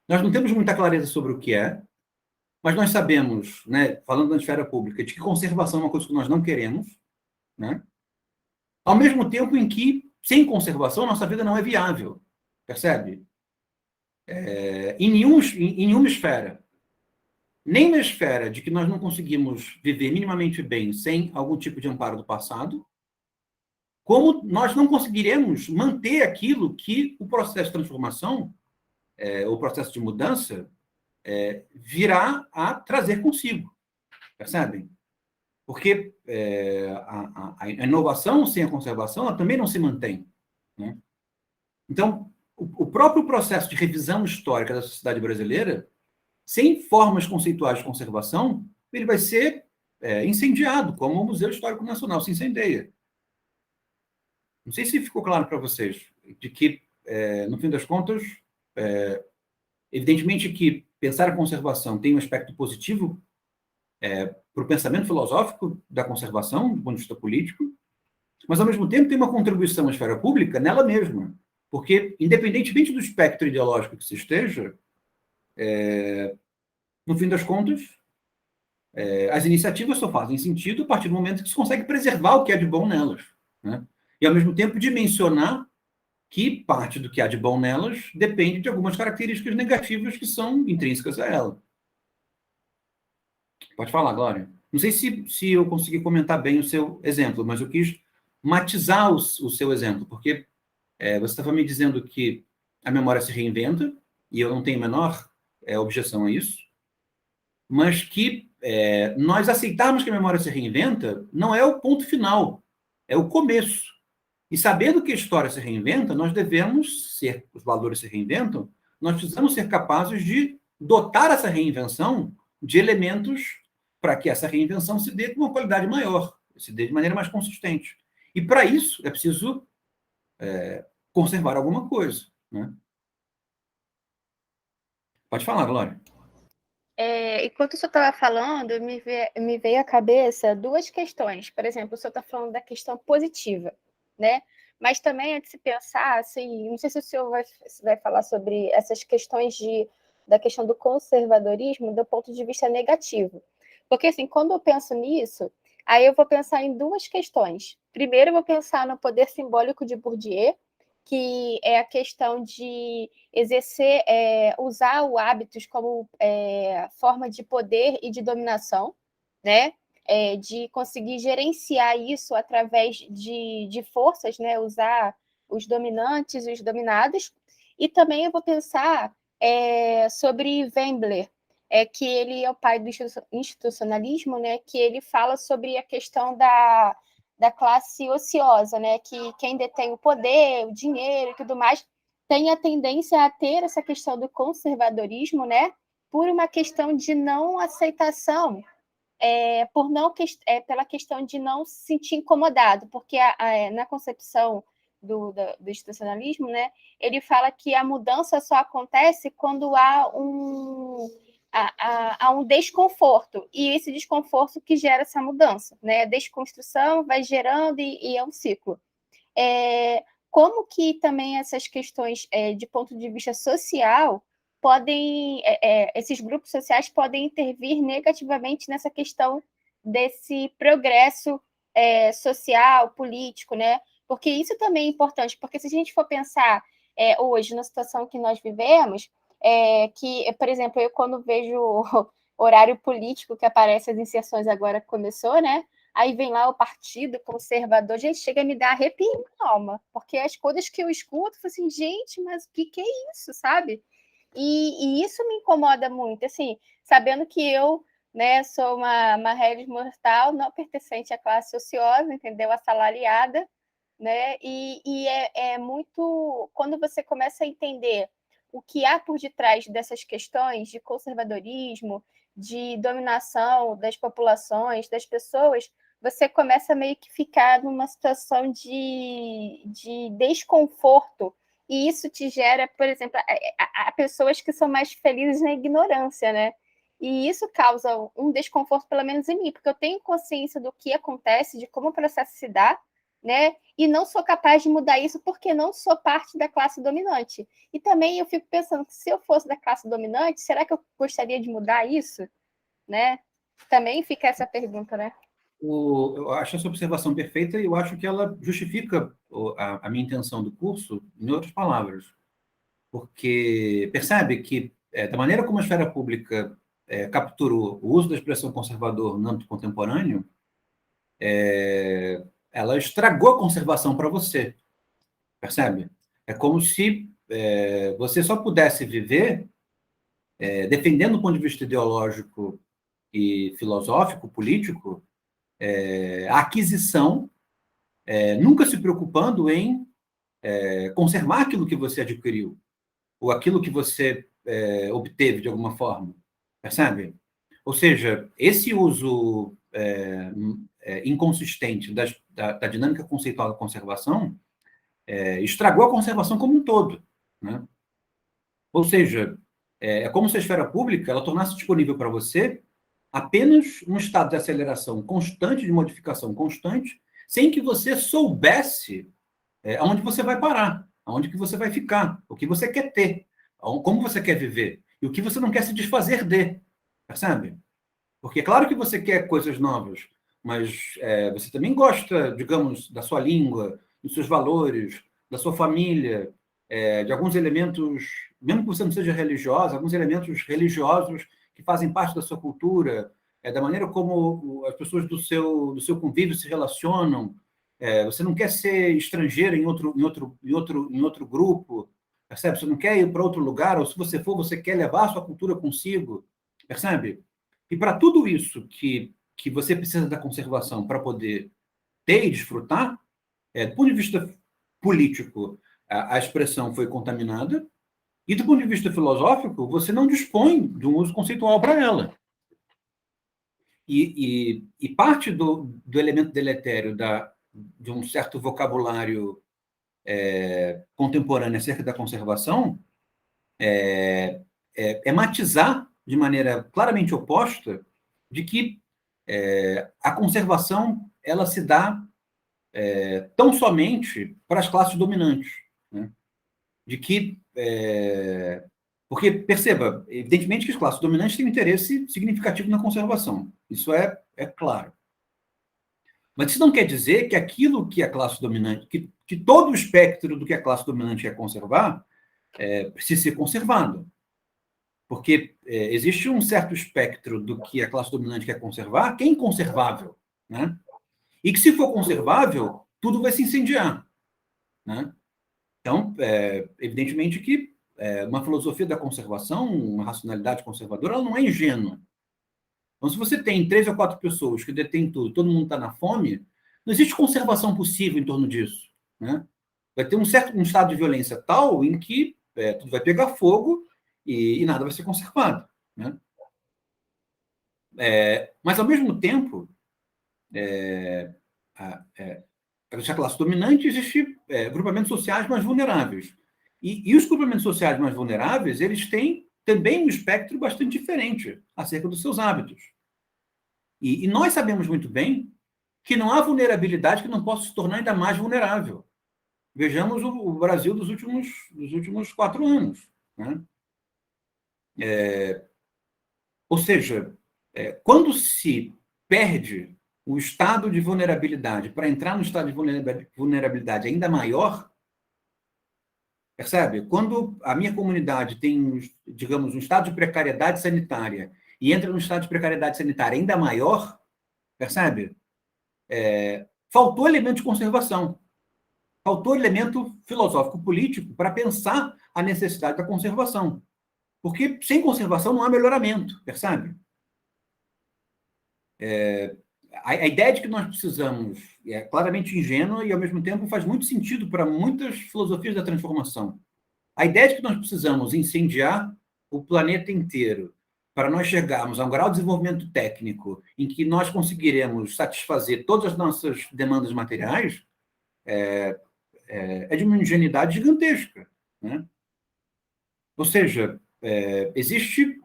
Nós não temos muita clareza sobre o que é, mas nós sabemos, né, falando na esfera pública, de que conservação é uma coisa que nós não queremos, né? Ao mesmo tempo em que, sem conservação, nossa vida não é viável. Percebe? Em nenhuma esfera. Nem na esfera de que nós não conseguimos viver minimamente bem sem algum tipo de amparo do passado, como nós não conseguiremos manter aquilo que o processo de transformação, o processo de mudança, virá a trazer consigo. Percebem? Porque a inovação sem a conservação ela também não se mantém. Né? Então, o próprio processo de revisão histórica da sociedade brasileira, sem formas conceituais de conservação, ele vai ser incendiado, como o Museu Histórico Nacional se incendeia. Não sei se ficou claro para vocês, de que, no fim das contas, evidentemente que pensar a conservação tem um aspecto positivo para o pensamento filosófico da conservação, do ponto de vista político, mas, ao mesmo tempo, tem uma contribuição à esfera pública nela mesma, porque, independentemente do espectro ideológico que se esteja, no fim das contas, as iniciativas só fazem sentido a partir do momento que se consegue preservar o que há de bom nelas. Né? E, ao mesmo tempo, dimensionar que parte do que há de bom nelas depende de algumas características negativas que são intrínsecas a ela. Pode falar, Glória. Não sei se eu consegui comentar bem o seu exemplo, mas eu quis matizar o seu exemplo, porque você estava me dizendo que a memória se reinventa, e eu não tenho a menor objeção a isso, mas que nós aceitarmos que a memória se reinventa não é o ponto final, é o começo. E sabendo que a história se reinventa, nós devemos ser, os valores se reinventam, nós precisamos ser capazes de dotar essa reinvenção de elementos para que essa reinvenção se dê com uma qualidade maior, se dê de maneira mais consistente. E para isso é preciso conservar alguma coisa. Né? Pode falar, Glória. Enquanto o senhor estava falando, me veio à cabeça duas questões. Por exemplo, o senhor está falando da questão positiva, né? Mas também é de se pensar, assim, não sei se o senhor vai falar sobre essas questões da questão do conservadorismo do ponto de vista negativo. Porque, assim, quando eu penso nisso, aí eu vou pensar em duas questões. Primeiro, eu vou pensar no poder simbólico de Bourdieu, que é a questão de exercer, usar o hábitos como forma de poder e de dominação, né? De conseguir gerenciar isso através de forças, né? Usar os dominantes e os dominados. E também eu vou pensar sobre Wendler, que ele é o pai do institucionalismo, né? Que ele fala sobre a questão da classe ociosa, né? Que quem detém o poder, o dinheiro e tudo mais, tem a tendência a ter essa questão do conservadorismo, né? Por uma questão de não aceitação, pela questão de não se sentir incomodado, porque na concepção do institucionalismo, né, ele fala que a mudança só acontece quando há um desconforto, e esse desconforto que gera essa mudança, né? A desconstrução vai gerando e é um ciclo. Como que também essas questões de ponto de vista social esses grupos sociais podem intervir negativamente nessa questão desse progresso social, político, né? Porque isso também é importante, porque se a gente for pensar hoje na situação que nós vivemos, que, por exemplo, eu quando vejo o horário político que aparece, as inserções agora começou, né? Aí vem lá o Partido Conservador, gente, chega a me dar arrepio na alma, porque as coisas que eu escuto, eu falo assim, gente, mas o que é isso, sabe? E isso me incomoda muito, assim, sabendo que eu, né, sou uma réis mortal, não pertencente à classe ociosa, entendeu? Assalariada, né? E é muito. Quando você começa a entender o que há por detrás dessas questões de conservadorismo, de dominação das populações, das pessoas, você começa a meio que ficar numa situação de desconforto. E isso te gera, por exemplo, a pessoas que são mais felizes na ignorância, né? E isso causa um desconforto, pelo menos em mim, porque eu tenho consciência do que acontece, de como o processo se dá, né? E não sou capaz de mudar isso porque não sou parte da classe dominante. E também eu fico pensando que se eu fosse da classe dominante, será que eu gostaria de mudar isso, né? Também fica essa pergunta, né? Eu acho essa observação perfeita e eu acho que ela justifica a minha intenção do curso, em outras palavras. Porque percebe que, da maneira como a esfera pública capturou o uso da expressão conservador no âmbito contemporâneo, ela estragou a conservação para você, percebe? É como se você só pudesse viver defendendo do ponto de vista ideológico e filosófico, político, a aquisição, nunca se preocupando em conservar aquilo que você adquiriu, ou aquilo que você obteve de alguma forma, percebe? Ou seja, esse uso inconsistente da dinâmica conceitual da conservação estragou a conservação como um todo, né? Ou seja, como se a esfera pública ela tornasse disponível para você apenas um estado de aceleração constante, de modificação constante, sem que você soubesse aonde você vai parar, aonde que você vai ficar, o que você quer ter, como você quer viver e o que você não quer se desfazer de, percebe? Porque é claro que você quer coisas novas, mas você também gosta, digamos, da sua língua, dos seus valores, da sua família, de alguns elementos, mesmo que você não seja religiosa, alguns elementos religiosos que fazem parte da sua cultura, da maneira como as pessoas do seu convívio se relacionam. Você não quer ser estrangeiro em outro grupo, percebe? Você não quer ir para outro lugar, ou se você for, você quer levar a sua cultura consigo, percebe? E para tudo isso que você precisa da conservação para poder ter e desfrutar, do ponto de vista político, a expressão foi contaminada, e do ponto de vista filosófico, você não dispõe de um uso conceitual para ela. E parte do elemento deletério de um certo vocabulário contemporâneo acerca da conservação é matizar de maneira claramente oposta de que a conservação ela se dá tão somente para as classes dominantes, né? De que porque perceba, evidentemente que as classes dominantes têm um interesse significativo na conservação, isso é claro. Mas isso não quer dizer que aquilo que a classe dominante, que todo o espectro do que a classe dominante quer conservar, precisa ser conservado. Porque existe um certo espectro do que a classe dominante quer conservar, que é inconservável, né? E que, se for conservável, tudo vai se incendiar, né? Então, evidentemente que uma filosofia da conservação, uma racionalidade conservadora, ela não é ingênua. Então, se você tem 3 ou 4 pessoas que detêm tudo, todo mundo está na fome, não existe conservação possível em torno disso, né? vai ter um estado de violência tal em que tudo vai pegar fogo e nada vai ser conservado, né? Mas, ao mesmo tempo, a classe dominante, existe grupamentos sociais mais vulneráveis. E os grupamentos sociais mais vulneráveis, eles têm também um espectro bastante diferente acerca dos seus hábitos. E nós sabemos muito bem que não há vulnerabilidade que não possa se tornar ainda mais vulnerável. Vejamos o Brasil dos últimos 4 anos, né? Ou seja, quando se perde o estado de vulnerabilidade para entrar no estado de vulnerabilidade ainda maior, percebe? Quando a minha comunidade tem, digamos, um estado de precariedade sanitária e entra num estado de precariedade sanitária ainda maior, percebe? Faltou elemento de conservação. Faltou elemento filosófico-político para pensar a necessidade da conservação. Porque sem conservação não há melhoramento, percebe? A ideia de que nós precisamos é claramente ingênua e, ao mesmo tempo, faz muito sentido para muitas filosofias da transformação. A ideia de que nós precisamos incendiar o planeta inteiro para nós chegarmos a um grau de desenvolvimento técnico em que nós conseguiremos satisfazer todas as nossas demandas materiais é de uma ingenuidade gigantesca, né? Ou seja, existe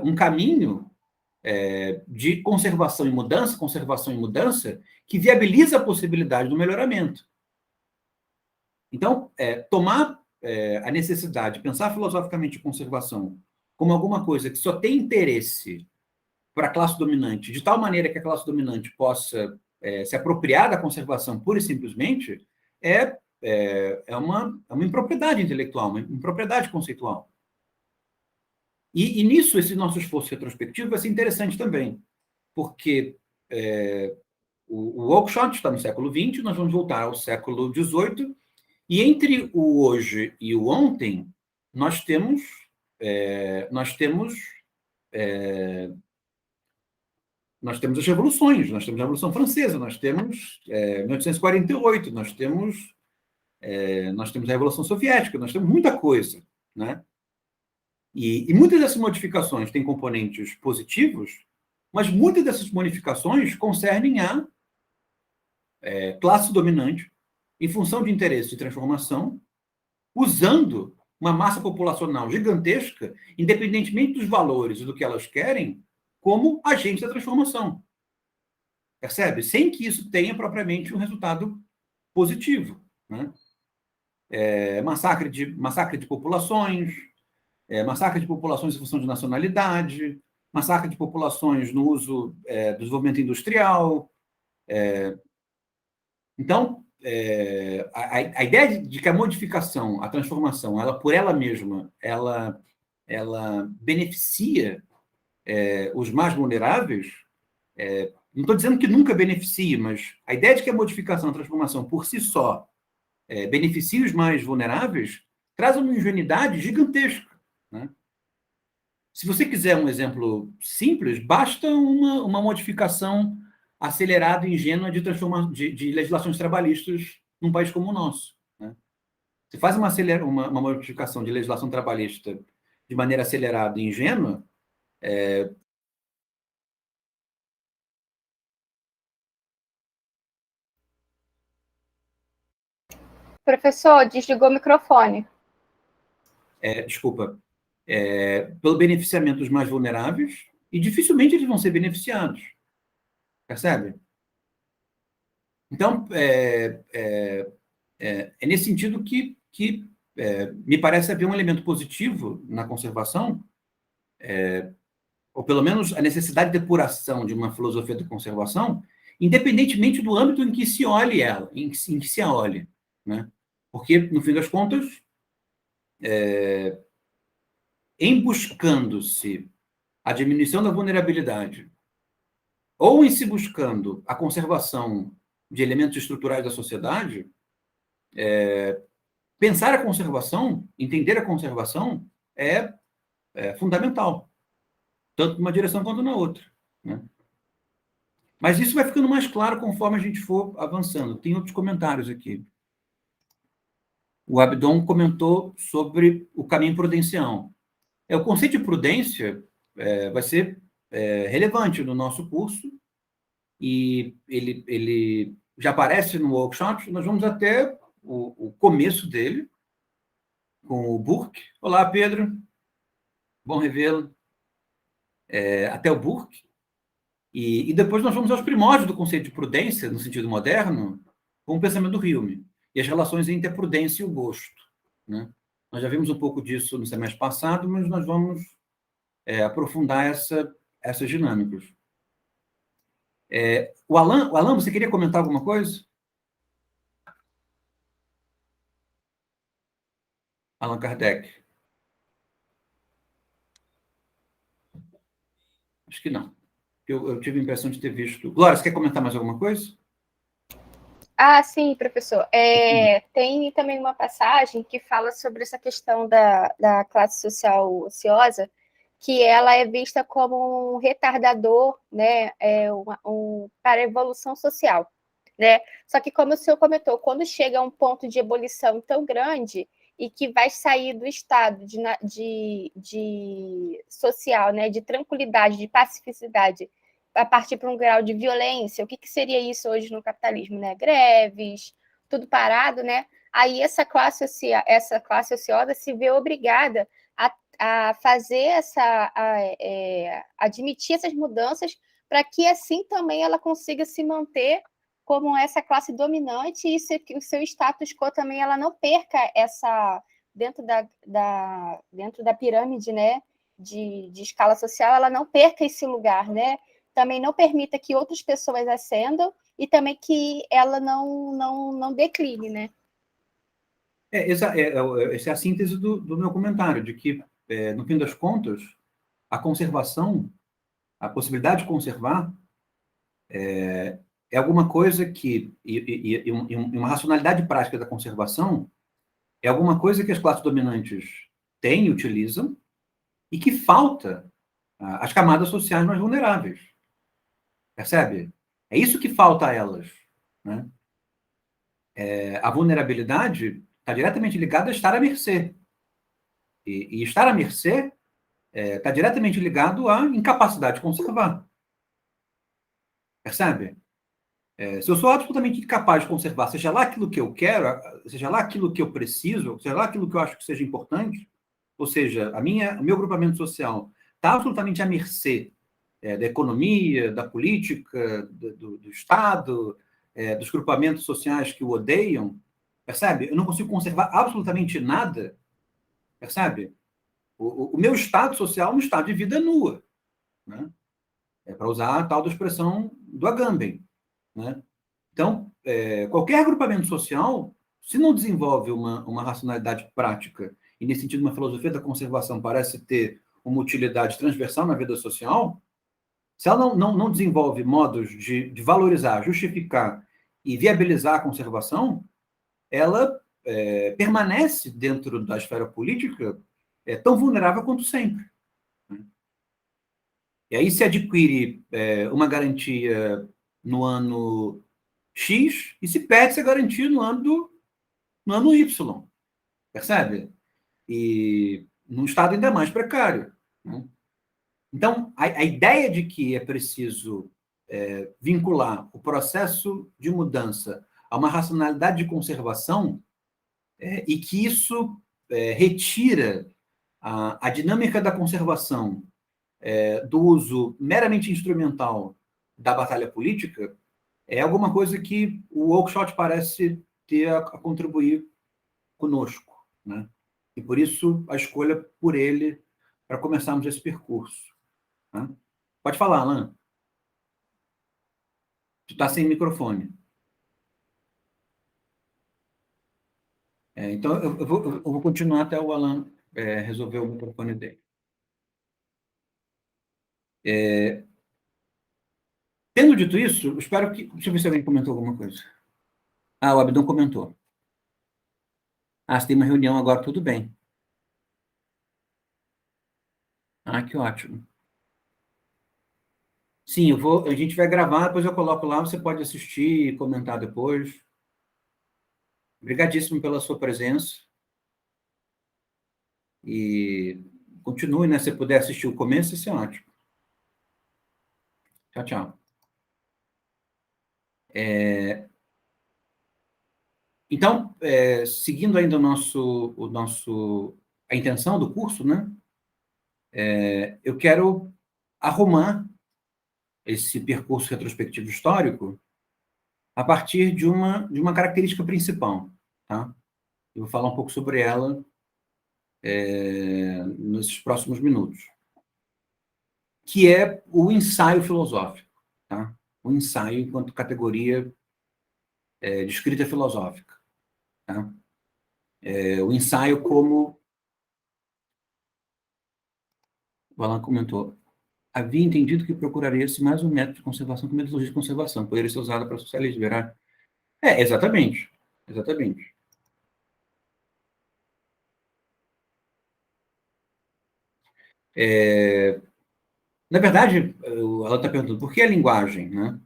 um caminho de conservação e mudança, que viabiliza a possibilidade do melhoramento. Então, tomar a necessidade de pensar filosoficamente conservação como alguma coisa que só tem interesse para a classe dominante, de tal maneira que a classe dominante possa se apropriar da conservação pura e simplesmente, é uma impropriedade intelectual, uma impropriedade conceitual. E nisso, esse nosso esforço retrospectivo vai ser interessante também, porque o Oakeshott está no século XX, nós vamos voltar ao século XVIII, e entre o hoje e o ontem, nós temos as revoluções, nós temos a Revolução Francesa, nós temos 1848, nós temos a Revolução Soviética, nós temos muita coisa, né? E muitas dessas modificações têm componentes positivos, mas muitas dessas modificações concernem a classe dominante em função de interesse de transformação, usando uma massa populacional gigantesca, independentemente dos valores e do que elas querem, como agente da transformação. Percebe? Sem que isso tenha propriamente um resultado positivo, né? Massacre de populações, massacre de populações em função de nacionalidade, massacre de populações no uso do desenvolvimento industrial. Então, a ideia de que a modificação, a transformação, ela por ela mesma, ela beneficia os mais vulneráveis, não estou dizendo que nunca beneficie, mas a ideia de que a modificação, a transformação por si só beneficia os mais vulneráveis, traz uma ingenuidade gigantesca, né? Se você quiser um exemplo simples, basta uma modificação acelerada e ingênua de legislações trabalhistas num país como o nosso, né? Você faz uma modificação de legislação trabalhista de maneira acelerada e ingênua, Professor, desligou o microfone. Desculpa, pelo beneficiamento dos mais vulneráveis, e dificilmente eles vão ser beneficiados. Percebe? Então, é nesse sentido que me parece haver um elemento positivo na conservação, ou pelo menos a necessidade de depuração de uma filosofia de conservação, independentemente do âmbito em que se olhe ela, em que se a olhe, né? Porque, no fim das contas, em buscando-se a diminuição da vulnerabilidade, ou em se buscando a conservação de elementos estruturais da sociedade, pensar a conservação, entender a conservação é fundamental, tanto numa direção quanto na outra, né? Mas isso vai ficando mais claro conforme a gente for avançando. Tem outros comentários aqui. o Abdon comentou sobre o caminho prudencial. O conceito de prudência vai ser relevante no nosso curso, e ele já aparece no workshop. Nós vamos até o começo dele, com o Burke. Olá, Pedro. Bom revê-lo. Até o Burke. E depois nós vamos aos primórdios do conceito de prudência, no sentido moderno, com o pensamento do Hume, e as relações entre a prudência e o gosto. Né? Nós já vimos um pouco disso no semestre passado, mas nós vamos aprofundar essas dinâmicas. O Alan, você queria comentar alguma coisa? Allan Kardec. Acho que não. Eu tive a impressão de ter visto. Glória, você quer comentar mais alguma coisa? Ah, sim, professor. Tem também uma passagem que fala sobre essa questão da classe social ociosa, que ela é vista como um retardador, né, para a evolução social, né? Só que, como o senhor comentou, quando chega a um ponto de ebulição tão grande e que vai sair do estado de social, né, de tranquilidade, de pacificidade, a partir para um grau de violência, o que seria isso hoje no capitalismo, né? Greves, tudo parado, né? Aí essa classe ociosa se vê obrigada a fazer admitir essas mudanças, para que assim também ela consiga se manter como essa classe dominante, e o seu status quo também ela não perca essa dentro da pirâmide, né, de escala social, ela não perca esse lugar, né? Também não permita que outras pessoas ascendam, e também que ela não decline, né? Essa é a síntese do meu comentário, de que, no fim das contas, a conservação, a possibilidade de conservar, é alguma coisa que, e uma racionalidade prática da conservação, é alguma coisa que as classes dominantes têm e utilizam, e que falta às camadas sociais mais vulneráveis. Percebe? É isso que falta a elas. Né? A vulnerabilidade está diretamente ligada a estar à mercê. E estar à mercê está diretamente ligado à incapacidade de conservar. Percebe? Se eu sou absolutamente incapaz de conservar, seja lá aquilo que eu quero, seja lá aquilo que eu preciso, seja lá aquilo que eu acho que seja importante, ou seja, o meu grupamento social está absolutamente à mercê da economia, da política, do Estado, dos grupamentos sociais que o odeiam, percebe? Eu não consigo conservar absolutamente nada, percebe? O meu estado social é um estado de vida nua, né? Para usar a tal da expressão do Agamben, né? Então, qualquer agrupamento social, se não desenvolve uma racionalidade prática, e nesse sentido uma filosofia da conservação parece ter uma utilidade transversal na vida social, se ela não desenvolve modos de valorizar, justificar e viabilizar a conservação, ela permanece dentro da esfera política tão vulnerável quanto sempre. Né? E aí se adquire uma garantia no ano X e se perde essa garantia no ano Y. Percebe? E num estado ainda mais precário. Né? Então, a ideia de que é preciso vincular o processo de mudança a uma racionalidade de conservação e que isso retira a dinâmica da conservação do uso meramente instrumental da batalha política é alguma coisa que o Oakeshott parece ter a contribuir conosco, né? E por isso a escolha por ele para começarmos esse percurso. Né? Pode falar, Alan. Tu está sem microfone. Então, eu vou continuar até o Alan resolver o microfone dele. Tendo dito isso, espero que... Deixa eu ver se alguém comentou alguma coisa. O Abdon comentou. Se tem uma reunião agora, tudo bem. Que ótimo. Sim, a gente vai gravar, depois eu coloco lá, você pode assistir e comentar depois. Obrigadíssimo pela sua presença. E continue, né? Se puder assistir o começo, isso é ótimo. Tchau, tchau. Então, seguindo ainda a intenção do curso, né? Eu quero arrumar esse percurso retrospectivo histórico a partir de uma característica principal, tá? Eu vou falar um pouco sobre ela nesses próximos minutos, que é o ensaio filosófico, tá? O ensaio enquanto categoria de escrita filosófica, tá? O ensaio como o Alan comentou, havia entendido que procuraria-se mais um método de conservação que metodologia de conservação, poderia ser usada para socialismo liberar. Exatamente. Exatamente. Na verdade, ela está perguntando por que a linguagem, né?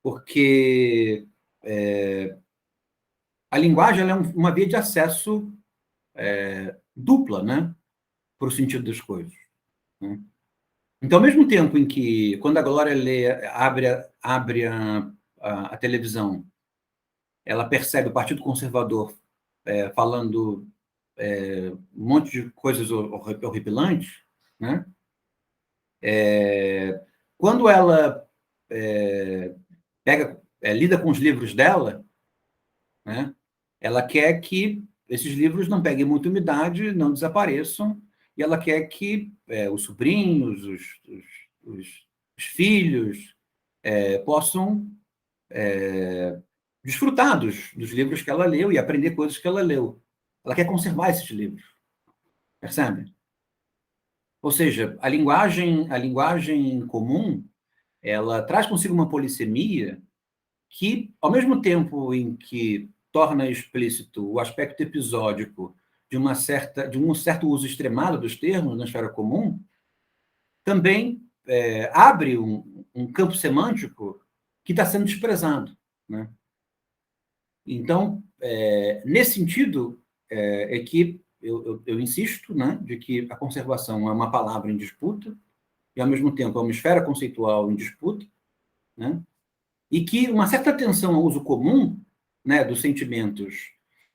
Porque a linguagem ela é uma via de acesso dupla, né? Para o sentido das coisas. Né? Então, ao mesmo tempo em que, quando a Glória abre a televisão, ela percebe o Partido Conservador falando um monte de coisas horripilantes, né? Quando ela lida com os livros dela, né? Ela quer que esses livros não peguem muita umidade, não desapareçam, e ela quer que os sobrinhos, os filhos possam desfrutar dos livros que ela leu e aprender coisas que ela leu. Ela quer conservar esses livros, percebe? Ou seja, a linguagem comum, ela traz consigo uma polissemia que, ao mesmo tempo em que torna explícito o aspecto episódico de um certo uso extremado dos termos na esfera comum, também abre um campo semântico que está sendo desprezado, né? Então, nesse sentido, é que eu insisto, né, de que a conservação é uma palavra em disputa e, ao mesmo tempo, é uma esfera conceitual em disputa, né? E que uma certa atenção ao uso comum, né, dos sentimentos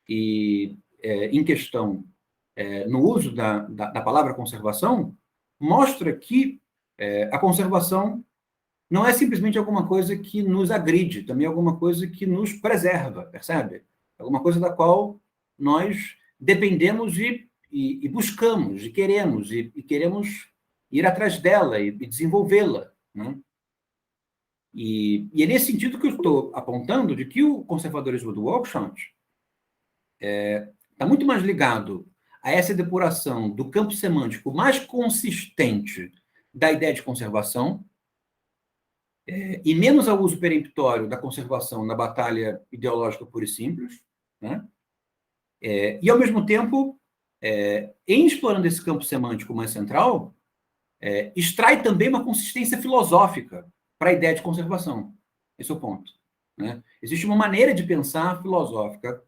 e em questão no uso da palavra conservação mostra que a conservação não é simplesmente alguma coisa que nos agride, também é alguma coisa que nos preserva, percebe? Alguma coisa da qual nós dependemos e buscamos, e queremos ir atrás dela e desenvolvê-la, né? E é nesse sentido que eu estou apontando de que o conservadorismo do Oakeshott está muito mais ligado a essa depuração do campo semântico mais consistente da ideia de conservação e menos ao uso peremptório da conservação na batalha ideológica pura e simples, né? E, ao mesmo tempo, em explorando esse campo semântico mais central, extrai também uma consistência filosófica para a ideia de conservação. Esse é o ponto, né? Existe uma maneira de pensar filosófica,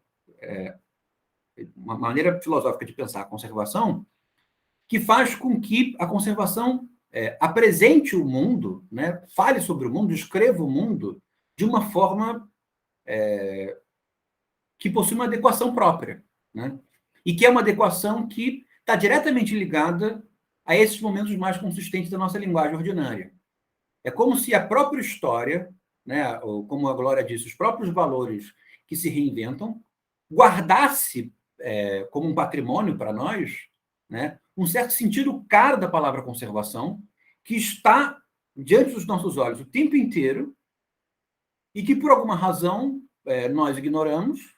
uma maneira filosófica de pensar a conservação que faz com que a conservação apresente o mundo, né, fale sobre o mundo, escreva o mundo de uma forma que possui uma adequação própria, né? E que é uma adequação que está diretamente ligada a esses momentos mais consistentes da nossa linguagem ordinária. É como se a própria história, né, ou como a Glória disse, os próprios valores que se reinventam, guardasse como um patrimônio para nós, né, um certo sentido caro da palavra conservação, que está diante dos nossos olhos o tempo inteiro e que, por alguma razão, nós ignoramos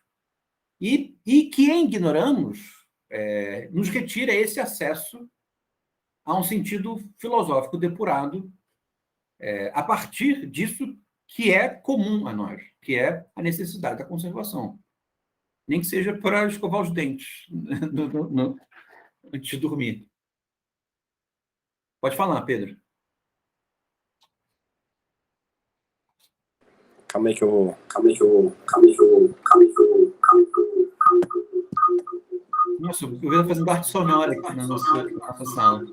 e que, em ignoramos, nos retira esse acesso a um sentido filosófico depurado a partir disso que é comum a nós, que é a necessidade da conservação. Nem que seja para escovar os dentes antes de dormir. Pode falar, Pedro. Calma aí que eu vou Nossa, o Will está fazendo arte sonora aqui na nossa sala.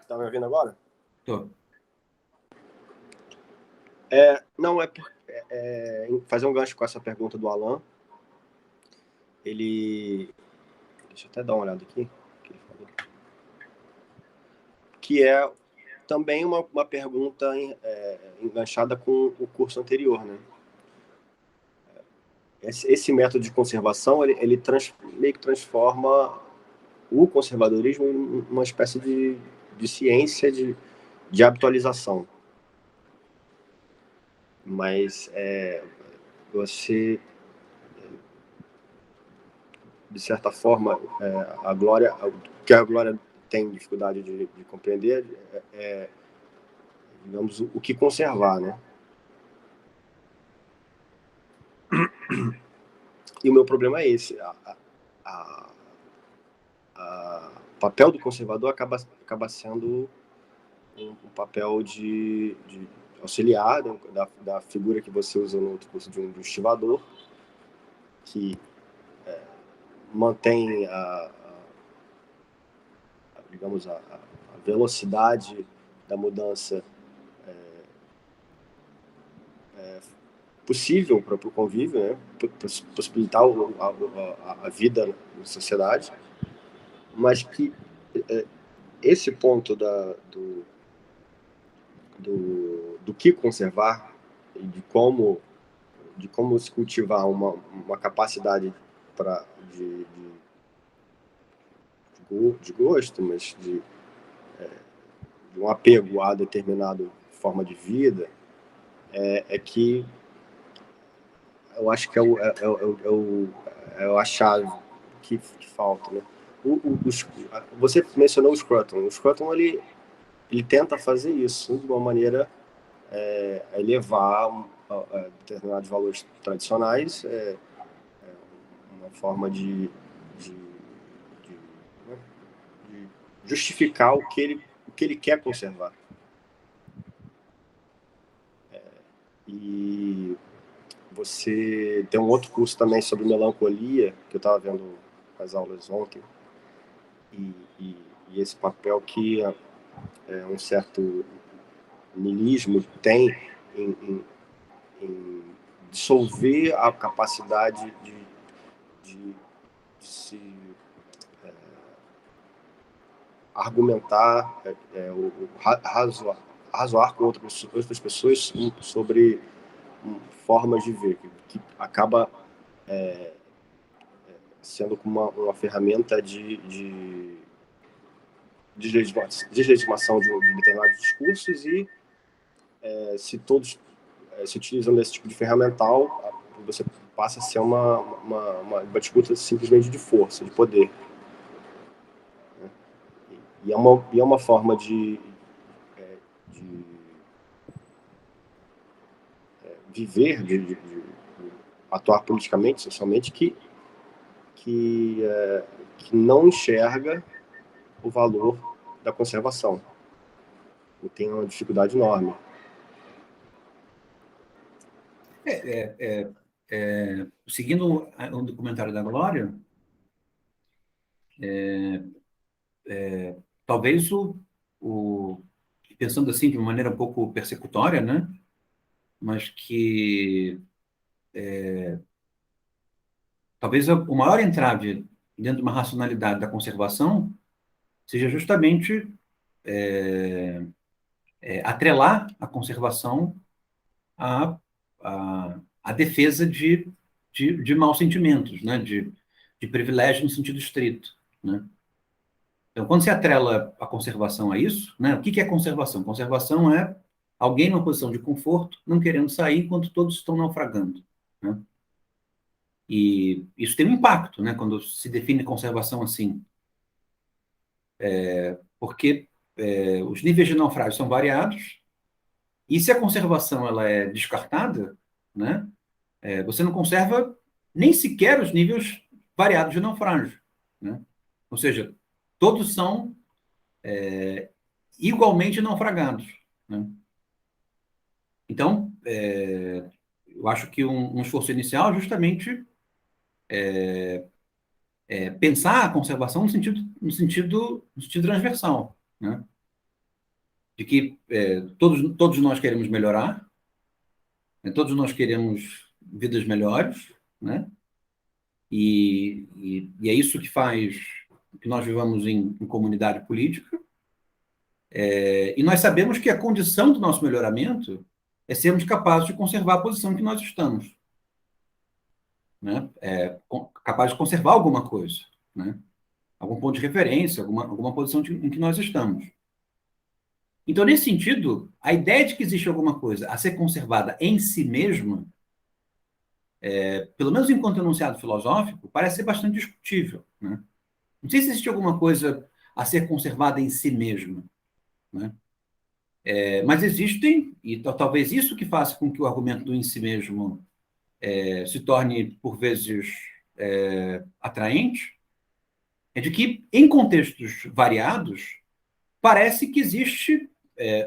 Tá me ouvindo agora? Tô. Não, fazer um gancho com essa pergunta do Alan. Deixa eu até dar uma olhada aqui. Que é também uma pergunta enganchada com o curso anterior, né? Esse método de conservação, ele meio que transforma o conservadorismo em uma espécie de ciência de habitualização. Mas você, de certa forma, o que a Glória tem dificuldade de compreender digamos, o que conservar, né? E o meu problema é esse. O papel do conservador acaba sendo um papel de auxiliar, né, da figura que você usa no outro curso de um estivador, que mantém digamos, a velocidade da mudança possível para o convívio, né? Possibilitar a vida na sociedade, mas que esse ponto do que conservar e de como se cultivar uma capacidade de gosto, mas de um apego a determinada forma de vida, que eu acho que é a chave que falta, né? Você mencionou o Scruton. O Scruton, ele tenta fazer isso de uma maneira a elevar determinados valores tradicionais, uma forma de justificar o que ele quer conservar. E você tem um outro curso também sobre melancolia, que eu estava vendo as aulas ontem, e esse papel que um certo niilismo tem em dissolver a capacidade de se argumentar, razoar com outras pessoas sobre formas de ver, que acaba sendo como uma ferramenta de deslegitimação de determinados discursos, e se todos se utilizam desse tipo de ferramental, você passa a ser uma disputa simplesmente de força, de poder. E é uma forma de viver, de atuar politicamente, socialmente, que não enxerga o valor da conservação. E tem uma dificuldade enorme. Seguindo o documentário da Glória, talvez pensando assim de uma maneira um pouco persecutória, né? Mas que talvez o maior entrave dentro de uma racionalidade da conservação seja justamente atrelar a conservação à defesa de maus sentimentos, né? De privilégio no sentido estrito, né? Então, quando se atrela a conservação a isso, né? O que é conservação? Conservação é alguém numa posição de conforto, não querendo sair enquanto todos estão naufragando, né? E isso tem um impacto, né? Quando se define conservação assim, porque os níveis de naufrágio são variados, e se a conservação ela é descartada, né? Você não conserva nem sequer os níveis variados de naufrágio, né? Ou seja, todos são igualmente naufragados, né? Então, eu acho que um esforço inicial é justamente pensar a conservação no sentido transversal, né? De que todos nós queremos melhorar, né? Todos nós queremos vidas melhores, né? E é isso que faz que nós vivamos em comunidade política. E nós sabemos que a condição do nosso melhoramento é sermos capazes de conservar a posição em que nós estamos, né? Capaz de conservar alguma coisa, né? Algum ponto de referência, alguma posição em que nós estamos. Então, nesse sentido, a ideia de que existe alguma coisa a ser conservada em si mesma, pelo menos enquanto enunciado filosófico, parece ser bastante discutível, né? Não sei se existe alguma coisa a ser conservada em si mesma, né? Mas existem, e talvez isso que faça com que o argumento do em si mesmo se torne, por vezes, atraente, é de que, em contextos variados, parece que existe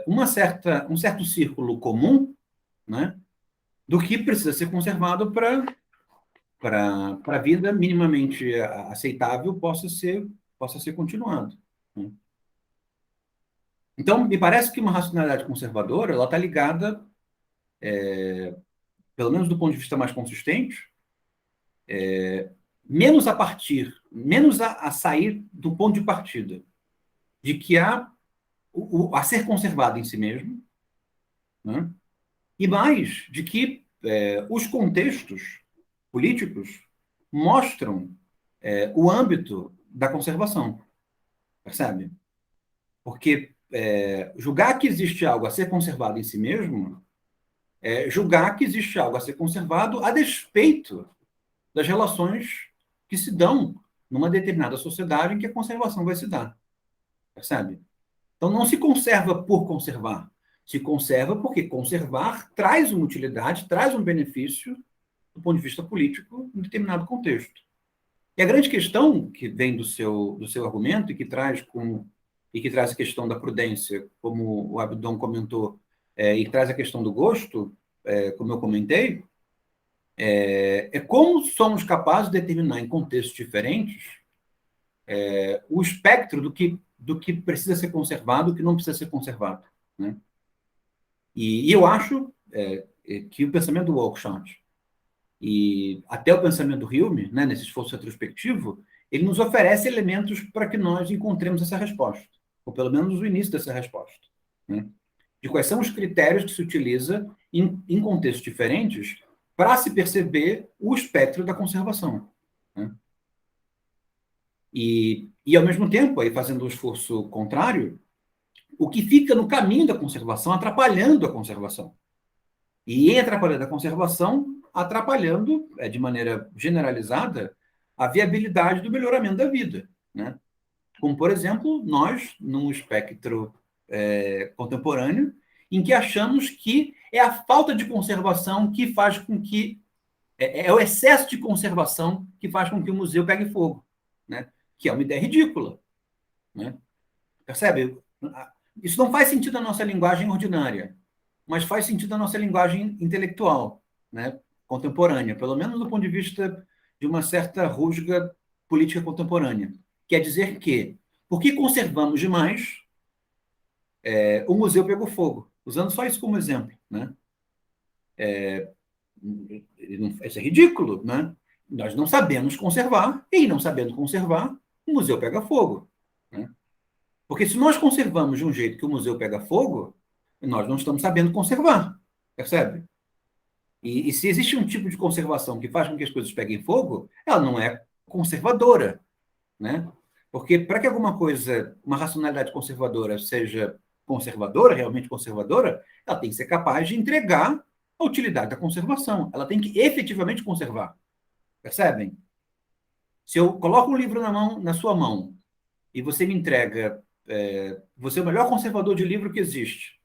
um certo círculo comum, né, do que precisa ser conservado para a vida minimamente aceitável possa ser continuado, né? Então, me parece que uma racionalidade conservadora ela está ligada, pelo menos do ponto de vista mais consistente, menos a sair do ponto de partida de que há a ser conservado em si mesmo, né? E mais de que os contextos políticos mostram o âmbito da conservação, percebe? Porque julgar que existe algo a ser conservado em si mesmo é julgar que existe algo a ser conservado a despeito das relações que se dão numa determinada sociedade em que a conservação vai se dar, percebe? Então, não se conserva por conservar. Se conserva porque conservar traz uma utilidade, traz um benefício do ponto de vista político em determinado contexto. E a grande questão que vem do seu argumento e que traz a questão da prudência, como o Abdon comentou, e traz a questão do gosto, como eu comentei, como somos capazes de determinar em contextos diferentes o espectro do que precisa ser conservado e do que não precisa ser conservado, né? E eu acho que o pensamento do Oakeshott e até o pensamento do Hume, né, nesse esforço retrospectivo, ele nos oferece elementos para que nós encontremos essa resposta, ou pelo menos o início dessa resposta, né? De quais são os critérios que se utiliza em contextos diferentes para se perceber o espectro da conservação, né? E, ao mesmo tempo, aí fazendo um esforço contrário, o que fica no caminho da conservação, atrapalhando a conservação. E em atrapalhando a conservação, atrapalhando, de maneira generalizada, a viabilidade do melhoramento da vida, né? Como, por exemplo, nós, num espectro contemporâneo, em que achamos que é a falta de conservação que faz com que... É o excesso de conservação que faz com que o museu pegue fogo, né? Que é uma ideia ridícula, né? Percebe? Isso não faz sentido na nossa linguagem ordinária, mas faz sentido na nossa linguagem intelectual, né? Contemporânea, pelo menos do ponto de vista de uma certa rusga política contemporânea. Quer dizer que, porque conservamos demais, o museu pegou fogo, usando só isso como exemplo, né? Isso é ridículo, né? Nós não sabemos conservar, e não sabendo conservar, o museu pega fogo, né? Porque se nós conservamos de um jeito que o museu pega fogo, nós não estamos sabendo conservar, percebe? E se existe um tipo de conservação que faz com que as coisas peguem fogo, ela não é conservadora, né? Porque para que alguma coisa, uma racionalidade conservadora seja conservadora, realmente conservadora, ela tem que ser capaz de entregar a utilidade da conservação. Ela tem que efetivamente conservar. Percebem? Se eu coloco um livro na sua mão e você me entrega, você é o melhor conservador de livro que existe,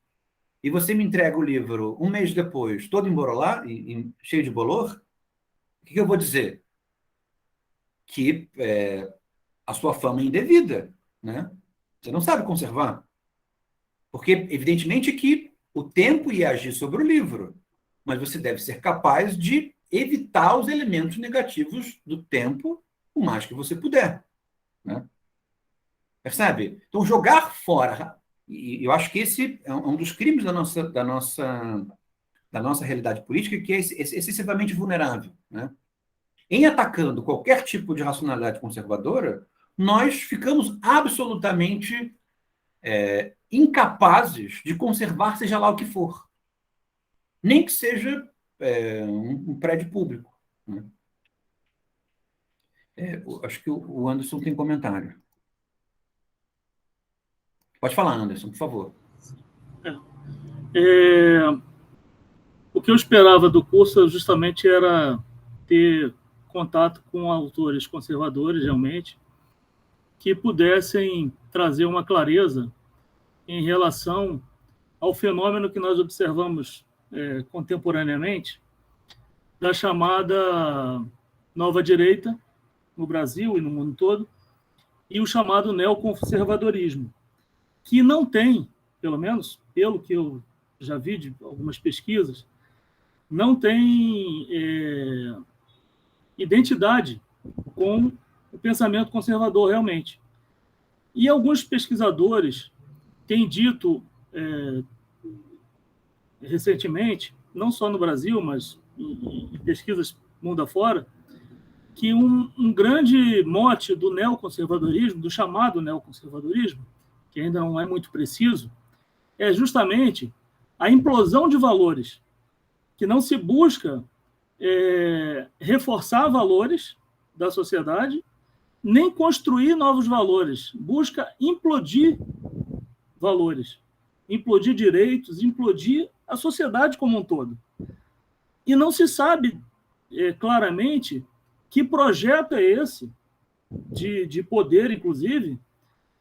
e você me entrega o livro um mês depois, todo emborolado, cheio de bolor, o que eu vou dizer? Que a sua fama é indevida, né? Você não sabe conservar. Porque, evidentemente, que o tempo ia agir sobre o livro, mas você deve ser capaz de evitar os elementos negativos do tempo o mais que você puder, né? Percebe? Então, jogar fora, e eu acho que esse é um dos crimes da nossa realidade política, que é excessivamente vulnerável, né? Em atacando qualquer tipo de racionalidade conservadora, nós ficamos absolutamente incapazes de conservar seja lá o que for, nem que seja um prédio público, né? Acho que o Anderson tem comentário. Pode falar, Anderson, por favor. O que eu esperava do curso justamente era ter contato com autores conservadores, realmente, que pudessem trazer uma clareza em relação ao fenômeno que nós observamos contemporaneamente, da chamada nova direita no Brasil e no mundo todo, e o chamado neoconservadorismo, que não tem, pelo menos pelo que eu já vi de algumas pesquisas, não tem identidade com o pensamento conservador realmente. E alguns pesquisadores têm dito recentemente, não só no Brasil, mas em pesquisas mundo afora, que um grande mote do neoconservadorismo, do chamado neoconservadorismo, que ainda não é muito preciso, é justamente a implosão de valores, que não se busca reforçar valores da sociedade, nem construir novos valores, busca implodir valores, implodir direitos, implodir a sociedade como um todo. E não se sabe claramente que projeto é esse, de poder, inclusive,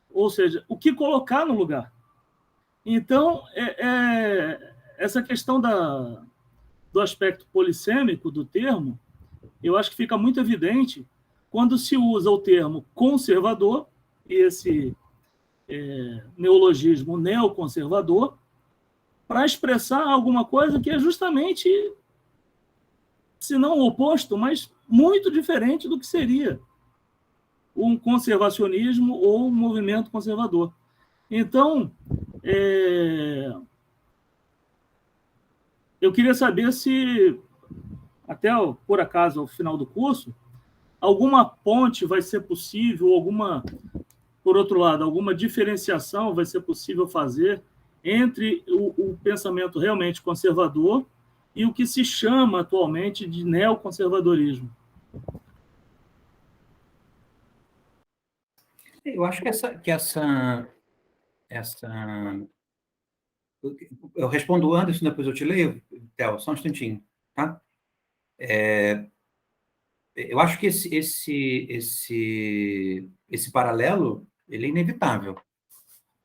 ou seja, o que colocar no lugar. Então, essa questão do aspecto polissêmico do termo, eu acho que fica muito evidente quando se usa o termo conservador, e esse neologismo neoconservador, para expressar alguma coisa que é justamente, se não o oposto, mas muito diferente do que seria um conservacionismo ou um movimento conservador. Então, eu queria saber se, até por acaso, ao final do curso, alguma ponte vai ser possível, por outro lado, alguma diferenciação vai ser possível fazer entre o pensamento realmente conservador e o que se chama atualmente de neoconservadorismo. Eu acho que eu respondo o Anderson, depois eu te leio, Theo, só um instantinho, tá? Eu acho que esse paralelo ele é inevitável,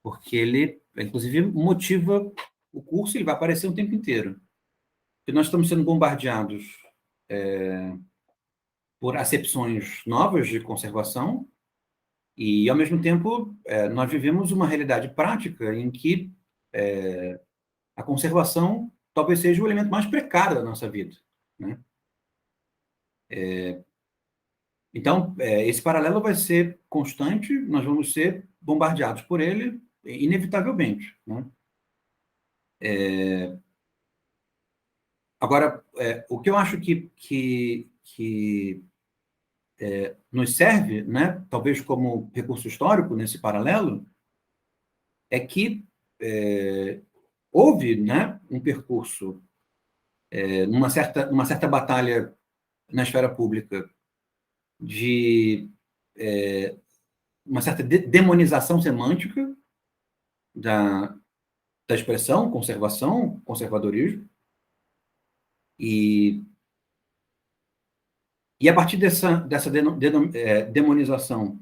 porque ele, inclusive, motiva o curso, ele vai aparecer o tempo inteiro. Porque nós estamos sendo bombardeados por acepções novas de conservação e, ao mesmo tempo, nós vivemos uma realidade prática em que a conservação talvez seja o elemento mais precário da nossa vida, né? Então, esse paralelo vai ser constante, nós vamos ser bombardeados por ele, inevitavelmente, né? Agora, o que eu acho que nos serve, né, talvez como recurso histórico nesse paralelo, é que houve, né, um percurso, numa certa batalha na esfera pública de uma certa demonização semântica da expressão conservação, conservadorismo, e a partir dessa demonização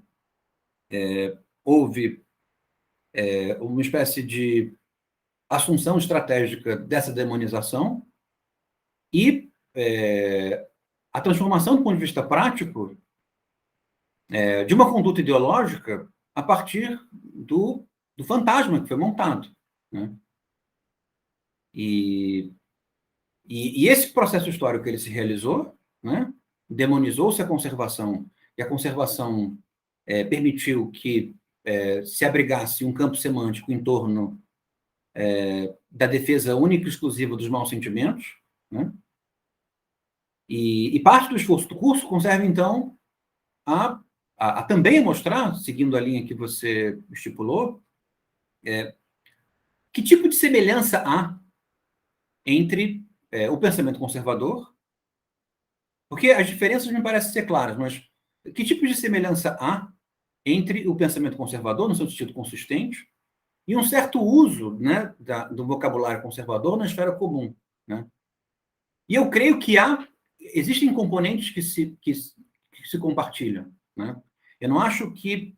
houve uma espécie de assunção estratégica dessa demonização e a transformação do ponto de vista prático de uma conduta ideológica a partir do fantasma que foi montado, né? E E esse processo histórico que ele se realizou, né, demonizou-se a conservação, e a conservação permitiu que se abrigasse um campo semântico em torno da defesa única e exclusiva dos maus sentimentos, né? E parte do esforço do curso conserva, então, a também mostrar, seguindo a linha que você estipulou, que tipo de semelhança há entre o pensamento conservador, porque as diferenças me parecem ser claras, mas que tipo de semelhança há entre o pensamento conservador, no seu sentido consistente, e um certo uso, né, do vocabulário conservador na esfera comum, né? E eu creio que existem componentes que se compartilham, né? Eu não acho que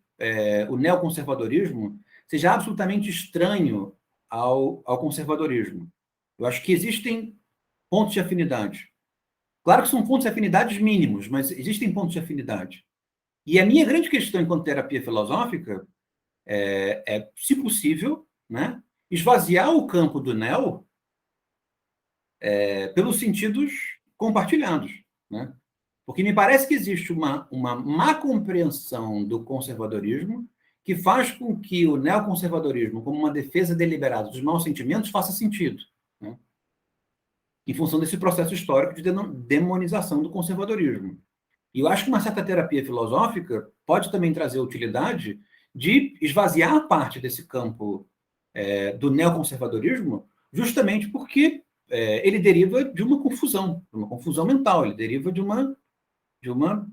o neoconservadorismo seja absolutamente estranho ao conservadorismo. Eu acho que existem pontos de afinidade. Claro que são pontos de afinidades mínimos, mas existem pontos de afinidade. E a minha grande questão enquanto terapia filosófica se possível, né, esvaziar o campo do neo pelos sentidos compartilhados, né? Porque me parece que existe uma má compreensão do conservadorismo que faz com que o neoconservadorismo, como uma defesa deliberada dos maus sentimentos, faça sentido, né? Em função desse processo histórico de demonização do conservadorismo. E eu acho que uma certa terapia filosófica pode também trazer a utilidade de esvaziar parte desse campo do neoconservadorismo, justamente porque ele deriva de uma confusão mental, ele deriva de uma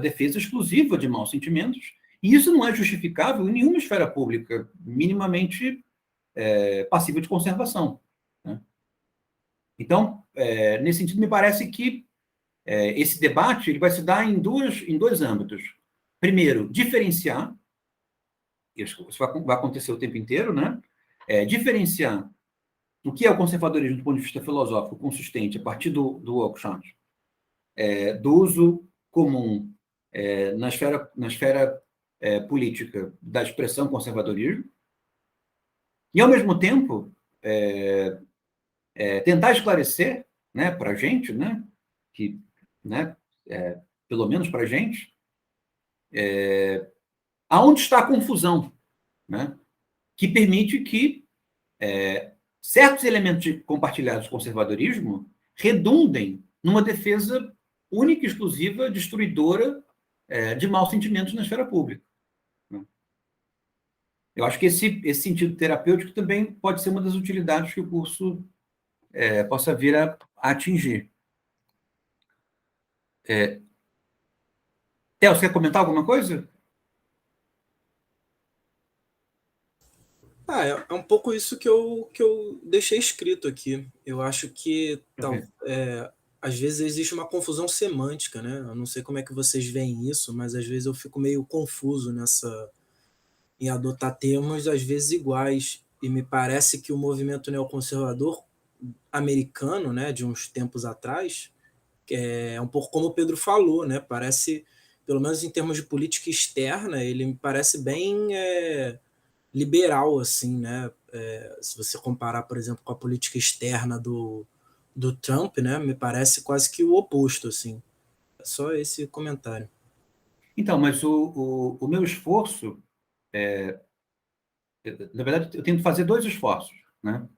defesa exclusiva de maus sentimentos, e isso não é justificável em nenhuma esfera pública minimamente passível de conservação, né? Então, nesse sentido, me parece que esse debate ele vai se dar em dois âmbitos. Primeiro, diferenciar, isso vai acontecer o tempo inteiro, né? Diferenciar o que é o conservadorismo do ponto de vista filosófico consistente a partir do Oakeshott, do uso comum na esfera política da expressão conservadorismo, e, ao mesmo tempo, tentar esclarecer, né, para a gente, né, que, né, pelo menos para a gente, aonde está a confusão, né, que permite que certos elementos compartilhados do conservadorismo redundem numa defesa única e exclusiva, destruidora de maus sentimentos na esfera pública, né? Eu acho que esse sentido terapêutico também pode ser uma das utilidades que o curso possa vir a atingir. Theo, você quer comentar alguma coisa? É um pouco isso que eu deixei escrito aqui. Eu acho que às vezes existe uma confusão semântica, né? Eu não sei como é que vocês veem isso, mas às vezes eu fico meio confuso em adotar termos às vezes iguais. E me parece que o movimento neoconservador americano, né, de uns tempos atrás, é um pouco como o Pedro falou, né? Parece, pelo menos em termos de política externa, ele me parece bem liberal, assim, né? Se você comparar, por exemplo, com a política externa do Trump, né? Me parece quase que o oposto, assim. É só esse comentário. Então, mas o meu esforço, na verdade, eu tento fazer dois esforços, né?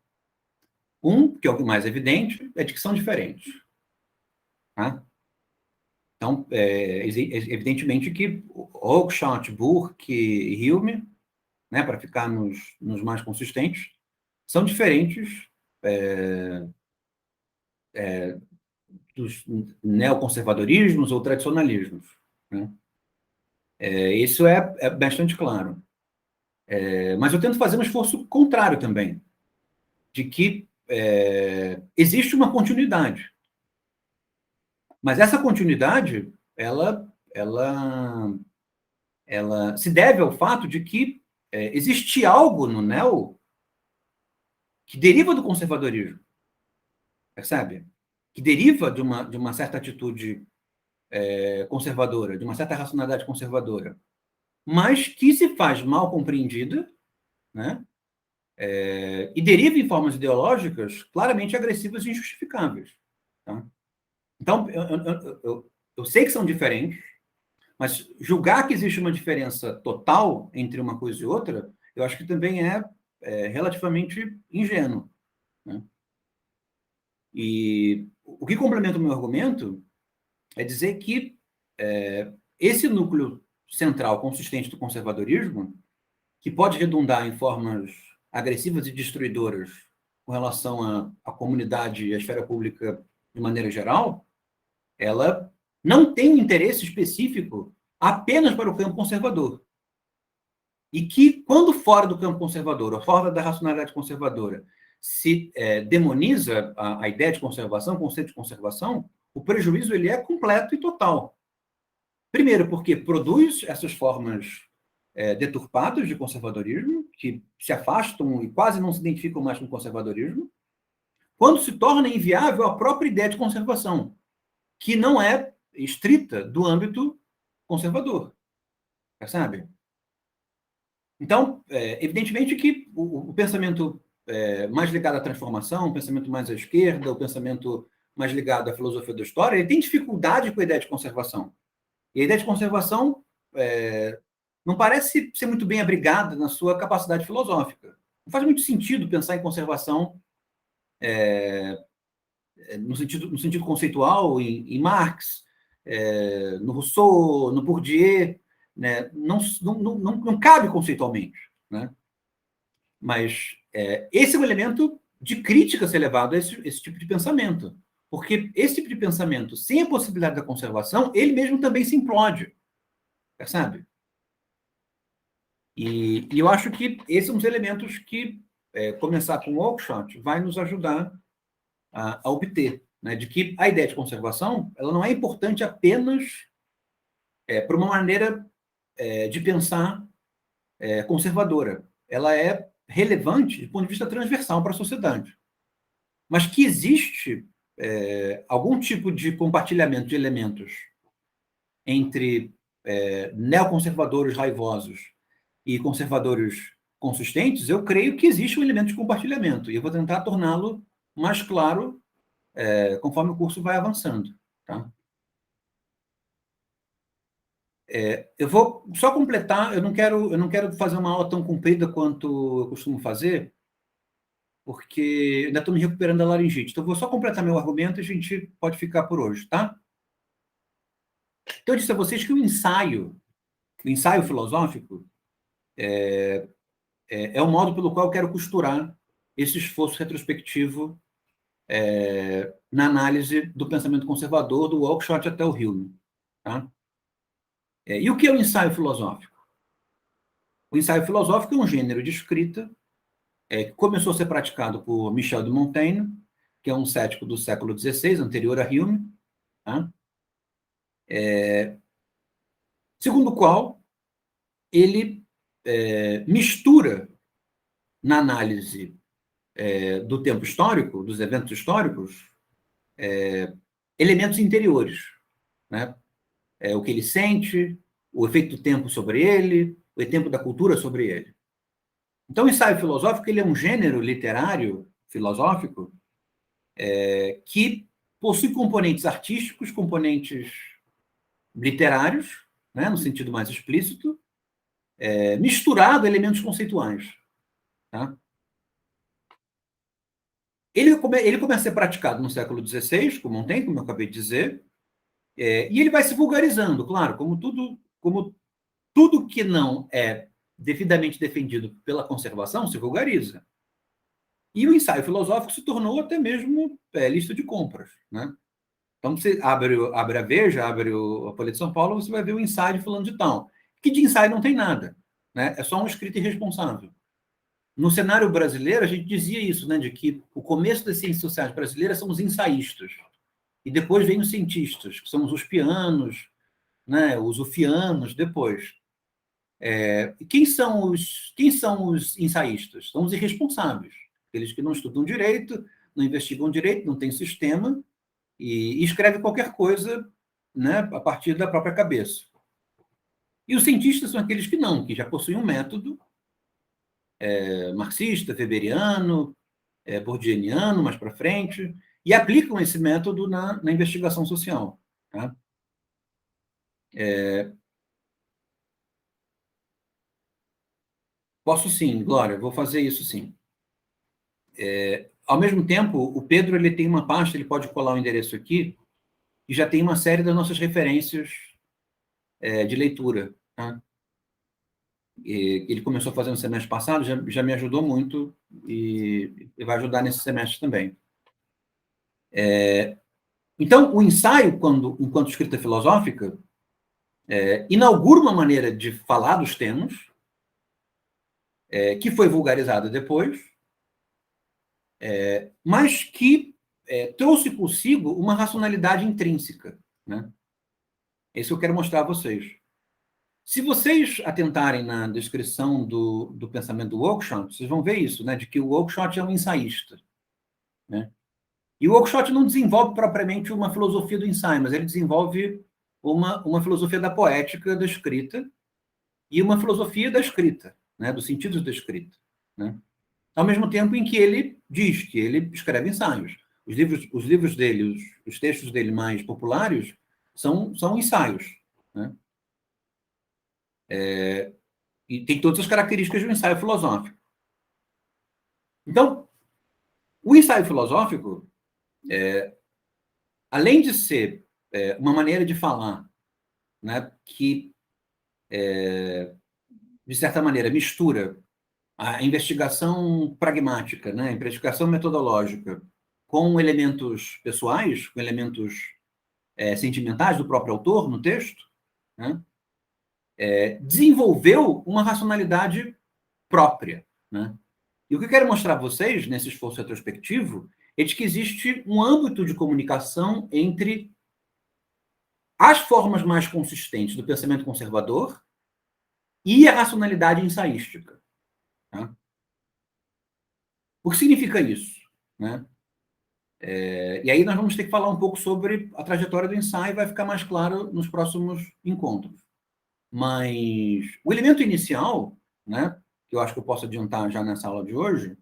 Um, que é o mais evidente, é de que são diferentes, tá? Então, evidentemente que Oakeshott, Burke e Hume, né, para ficar nos mais consistentes, são diferentes dos neoconservadorismos ou tradicionalismos, né? Isso é bastante claro. Mas eu tento fazer um esforço contrário também, de que existe uma continuidade. Mas essa continuidade, ela se deve ao fato de que existe algo no neo que deriva do conservadorismo, percebe? Que deriva de uma certa atitude conservadora, de uma certa racionalidade conservadora, mas que se faz mal compreendida, né? e deriva em formas ideológicas claramente agressivas e injustificáveis. Tá? Então, eu sei que são diferentes, mas julgar que existe uma diferença total entre uma coisa e outra, eu acho que também é relativamente ingênuo. Né? E o que complementa o meu argumento é dizer que esse núcleo central consistente do conservadorismo, que pode redundar em formas agressivas e destruidoras com relação à comunidade e à esfera pública de maneira geral, ela não tem um interesse específico apenas para o campo conservador. E que, quando fora do campo conservador, ou fora da racionalidade conservadora, se demoniza a ideia de conservação, o conceito de conservação, o prejuízo ele é completo e total. Primeiro, porque produz essas formas deturpadas de conservadorismo, que se afastam e quase não se identificam mais com o conservadorismo, quando se torna inviável a própria ideia de conservação, que não é estrita do âmbito conservador. Percebe? Então, evidentemente que o pensamento mais ligado à transformação, o pensamento mais à esquerda, o pensamento mais ligado à filosofia da história, ele tem dificuldade com a ideia de conservação. E a ideia de conservação não parece ser muito bem abrigada na sua capacidade filosófica. Não faz muito sentido pensar em conservação no sentido conceitual, em Marx, no Rousseau, no Bourdieu, né? Não cabe conceitualmente. Né? Mas esse é um elemento de crítica a ser levado a esse tipo de pensamento. Porque esse tipo de pensamento, sem a possibilidade da conservação, ele mesmo também se implode. Percebe? E eu acho que esses são os elementos que começar com o Oakeshott vai nos ajudar a obter, né? De que a ideia de conservação ela não é importante apenas para uma maneira de pensar conservadora. Ela é relevante do ponto de vista transversal para a sociedade. Mas que existe algum tipo de compartilhamento de elementos entre neoconservadores raivosos e conservadores consistentes, eu creio que existe um elemento de compartilhamento. E eu vou tentar torná-lo mais claro conforme o curso vai avançando. Tá? Eu vou só completar, eu não quero fazer uma aula tão comprida quanto eu costumo fazer, porque ainda estou me recuperando da laringite. Então, eu vou só completar meu argumento e a gente pode ficar por hoje, tá? Então, eu disse a vocês que o ensaio filosófico é o modo pelo qual eu quero costurar esse esforço retrospectivo na análise do pensamento conservador, do Oakeshott até o Hume. Tá? E o que é o ensaio filosófico? O ensaio filosófico é um gênero de escrita que começou a ser praticado por Michel de Montaigne, que é um cético do século XVI, anterior a Hume, tá? Segundo o qual ele mistura na análise do tempo histórico, dos eventos históricos, elementos interiores, né? O que ele sente, o efeito do tempo sobre ele, o tempo da cultura sobre ele. Então, o ensaio filosófico ele é um gênero literário filosófico que possui componentes artísticos, componentes literários, né, no sentido mais explícito, misturado a elementos conceituais. Tá? Ele começa a ser praticado no século XVI, como Montaigne, como eu acabei de dizer, e ele vai se vulgarizando, claro, como tudo que não é devidamente defendido pela conservação se vulgariza. E o ensaio filosófico se tornou até mesmo lista de compras. Né? Então, você abre a Veja, abre a Folha de São Paulo, você vai ver o ensaio falando de tal. Que de ensaio não tem nada. Né? É só um escrito irresponsável. No cenário brasileiro, a gente dizia isso, né, de que o começo das ciências sociais brasileiras são os ensaístas. E depois vem os cientistas, que são os uspianos, né, os ufianos, depois. Quem são os ensaístas? São os irresponsáveis. Aqueles que não estudam direito, não investigam direito, não têm sistema, e escrevem qualquer coisa, né, a partir da própria cabeça. E os cientistas são aqueles que já possuem um método, marxista, weberiano, bourdieuiano, mais para frente, e aplicam esse método na investigação social. Tá? Posso sim, Glória, vou fazer isso sim. Ao mesmo tempo, o Pedro ele tem uma pasta, ele pode colar o endereço aqui, e já tem uma série das nossas referências de leitura. Tá? Ele começou a fazer no semestre passado, já me ajudou muito, e vai ajudar nesse semestre também. Então, o ensaio, enquanto escrita filosófica, inaugura uma maneira de falar dos temas, que foi vulgarizada depois, mas que trouxe consigo uma racionalidade intrínseca. Né? Esse eu quero mostrar a vocês. Se vocês atentarem na descrição do pensamento do Oakeshott, vocês vão ver isso, né? De que o Oakeshott é um ensaísta. Né? E o Oakeshott não desenvolve propriamente uma filosofia do ensaio, mas ele desenvolve uma filosofia da poética da escrita e uma filosofia da escrita, né? Dos sentidos da escrita. Né? Ao mesmo tempo em que ele diz que ele escreve ensaios. Os livros dele, os textos dele mais populares são ensaios. Né? E tem todas as características do ensaio filosófico. Então, o ensaio filosófico, além de ser uma maneira de falar, né, que, de certa maneira, mistura a investigação pragmática, né, a investigação metodológica, com elementos pessoais, com elementos sentimentais do próprio autor no texto, né, desenvolveu uma racionalidade própria. Né? E o que eu quero mostrar a vocês, nesse esforço retrospectivo, é de que existe um âmbito de comunicação entre as formas mais consistentes do pensamento conservador e a racionalidade ensaística. Tá? O que significa isso? Né? E aí nós vamos ter que falar um pouco sobre a trajetória do ensaio, vai ficar mais claro nos próximos encontros. Mas o elemento inicial, né, que eu acho que eu posso adiantar já nessa aula de hoje,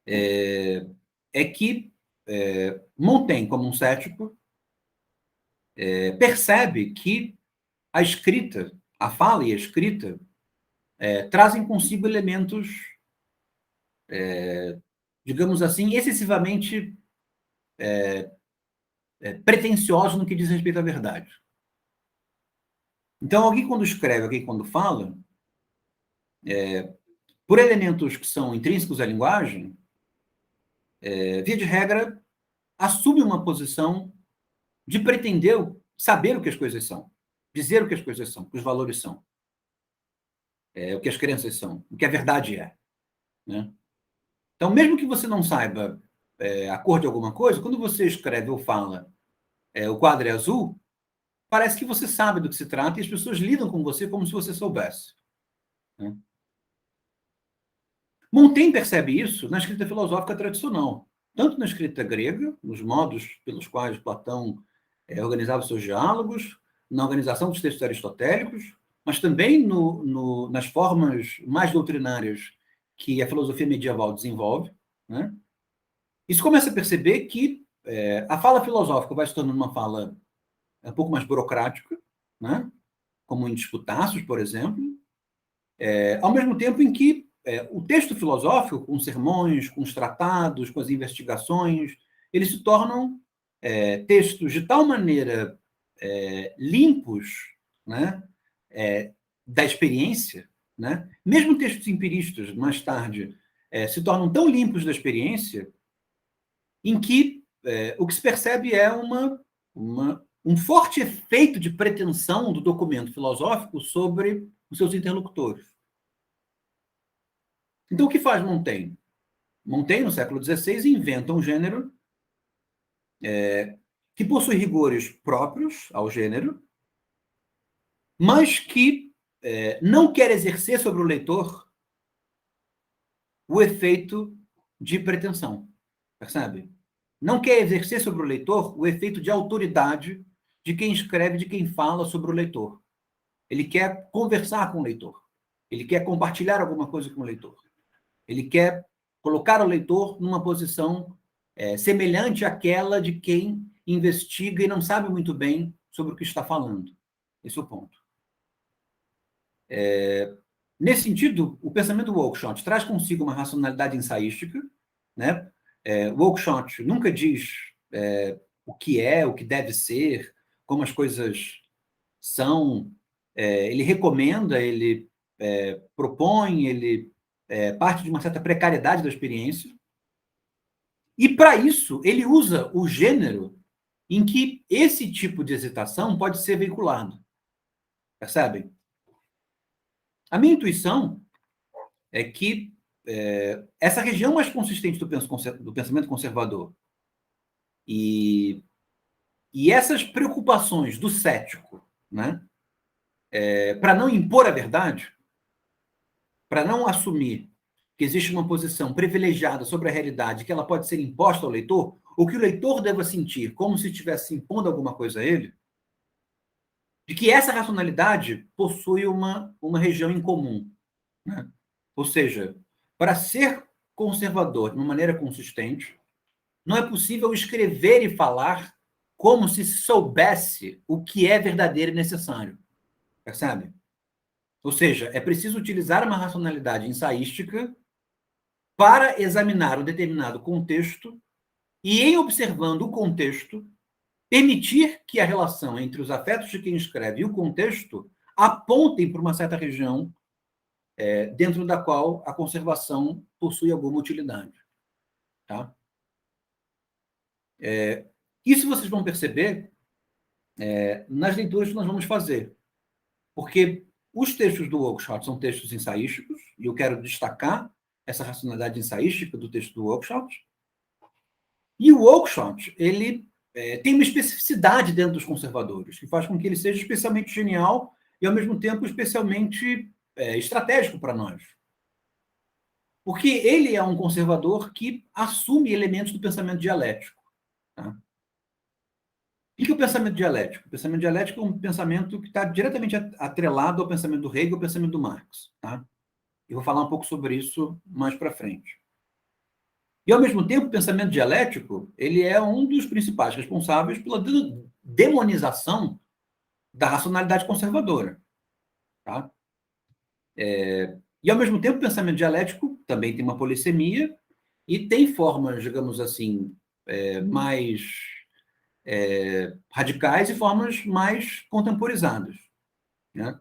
é que Montaigne, como um cético, percebe que a escrita, a fala e a escrita, trazem consigo elementos, digamos assim, excessivamente pretensiosos no que diz respeito à verdade. Então, alguém quando escreve, alguém quando fala, por elementos que são intrínsecos à linguagem, via de regra, assume uma posição de pretender saber o que as coisas são, dizer o que as coisas são, o que os valores são, o que as crenças são, o que a verdade é. Né? Então, mesmo que você não saiba a cor de alguma coisa, quando você escreve ou fala o quadro é azul, parece que você sabe do que se trata e as pessoas lidam com você como se você soubesse. Né? Montaigne percebe isso na escrita filosófica tradicional, tanto na escrita grega, nos modos pelos quais Platão organizava seus diálogos, na organização dos textos aristotélicos, mas também nas formas mais doutrinárias que a filosofia medieval desenvolve. Né? Isso começa a perceber que a fala filosófica vai se tornando uma fala um pouco mais burocrática, né? Como em Disputácios, por exemplo, ao mesmo tempo em que o texto filosófico, com os sermões, com os tratados, com as investigações, eles se tornam textos de tal maneira limpos, né, da experiência, né? Mesmo textos empiristas, mais tarde, se tornam tão limpos da experiência, em que o que se percebe é um forte efeito de pretensão do documento filosófico sobre os seus interlocutores. Então, o que faz Montaigne? Montaigne, no século XVI, inventa um gênero que possui rigores próprios ao gênero, mas que não quer exercer sobre o leitor o efeito de pretensão. Percebe? Não quer exercer sobre o leitor o efeito de autoridade de quem escreve, de quem fala sobre o leitor. Ele quer conversar com o leitor. ele quer compartilhar alguma coisa com o leitor. Ele quer colocar o leitor numa posição semelhante àquela de quem investiga e não sabe muito bem sobre o que está falando. Esse é o ponto. Nesse sentido, o pensamento Oakeshott traz consigo uma racionalidade ensaística, né? O Oakeshott nunca diz o que deve ser, como as coisas são. Ele recomenda, ele propõe, ele parte de uma certa precariedade da experiência. E, para isso, ele usa o gênero em que esse tipo de hesitação pode ser veiculado. Percebem? A minha intuição é que essa região mais consistente do pensamento conservador e essas preocupações do cético, né, para não impor a verdade, para não assumir que existe uma posição privilegiada sobre a realidade, que ela pode ser imposta ao leitor, ou que o leitor deva sentir como se estivesse impondo alguma coisa a ele, de que essa racionalidade possui uma região em comum, né? Ou seja, para ser conservador de uma maneira consistente, não é possível escrever e falar como se soubesse o que é verdadeiro e necessário. Percebe? Ou seja, é preciso utilizar uma racionalidade ensaística para examinar um determinado contexto e, em observando o contexto, permitir que a relação entre os afetos de quem escreve e o contexto apontem para uma certa região dentro da qual a conservação possui alguma utilidade. Tá? Isso vocês vão perceber nas leituras que nós vamos fazer. Porque os textos do Oakeshott são textos ensaísticos, e eu quero destacar essa racionalidade ensaística do texto do Oakeshott. E o Oakeshott, ele tem uma especificidade dentro dos conservadores, que faz com que ele seja especialmente genial e, ao mesmo tempo, especialmente estratégico para nós. Porque ele é um conservador que assume elementos do pensamento dialético. Tá? O que é o pensamento dialético? O pensamento dialético é um pensamento que está diretamente atrelado ao pensamento do Hegel e ao pensamento do Marx. Tá? Eu vou falar um pouco sobre isso mais para frente. E, ao mesmo tempo, o pensamento dialético ele é um dos principais responsáveis pela demonização da racionalidade conservadora. Tá? E, ao mesmo tempo, o pensamento dialético também tem uma polissemia e tem formas, digamos assim, mais radicais e formas mais contemporizadas. Né?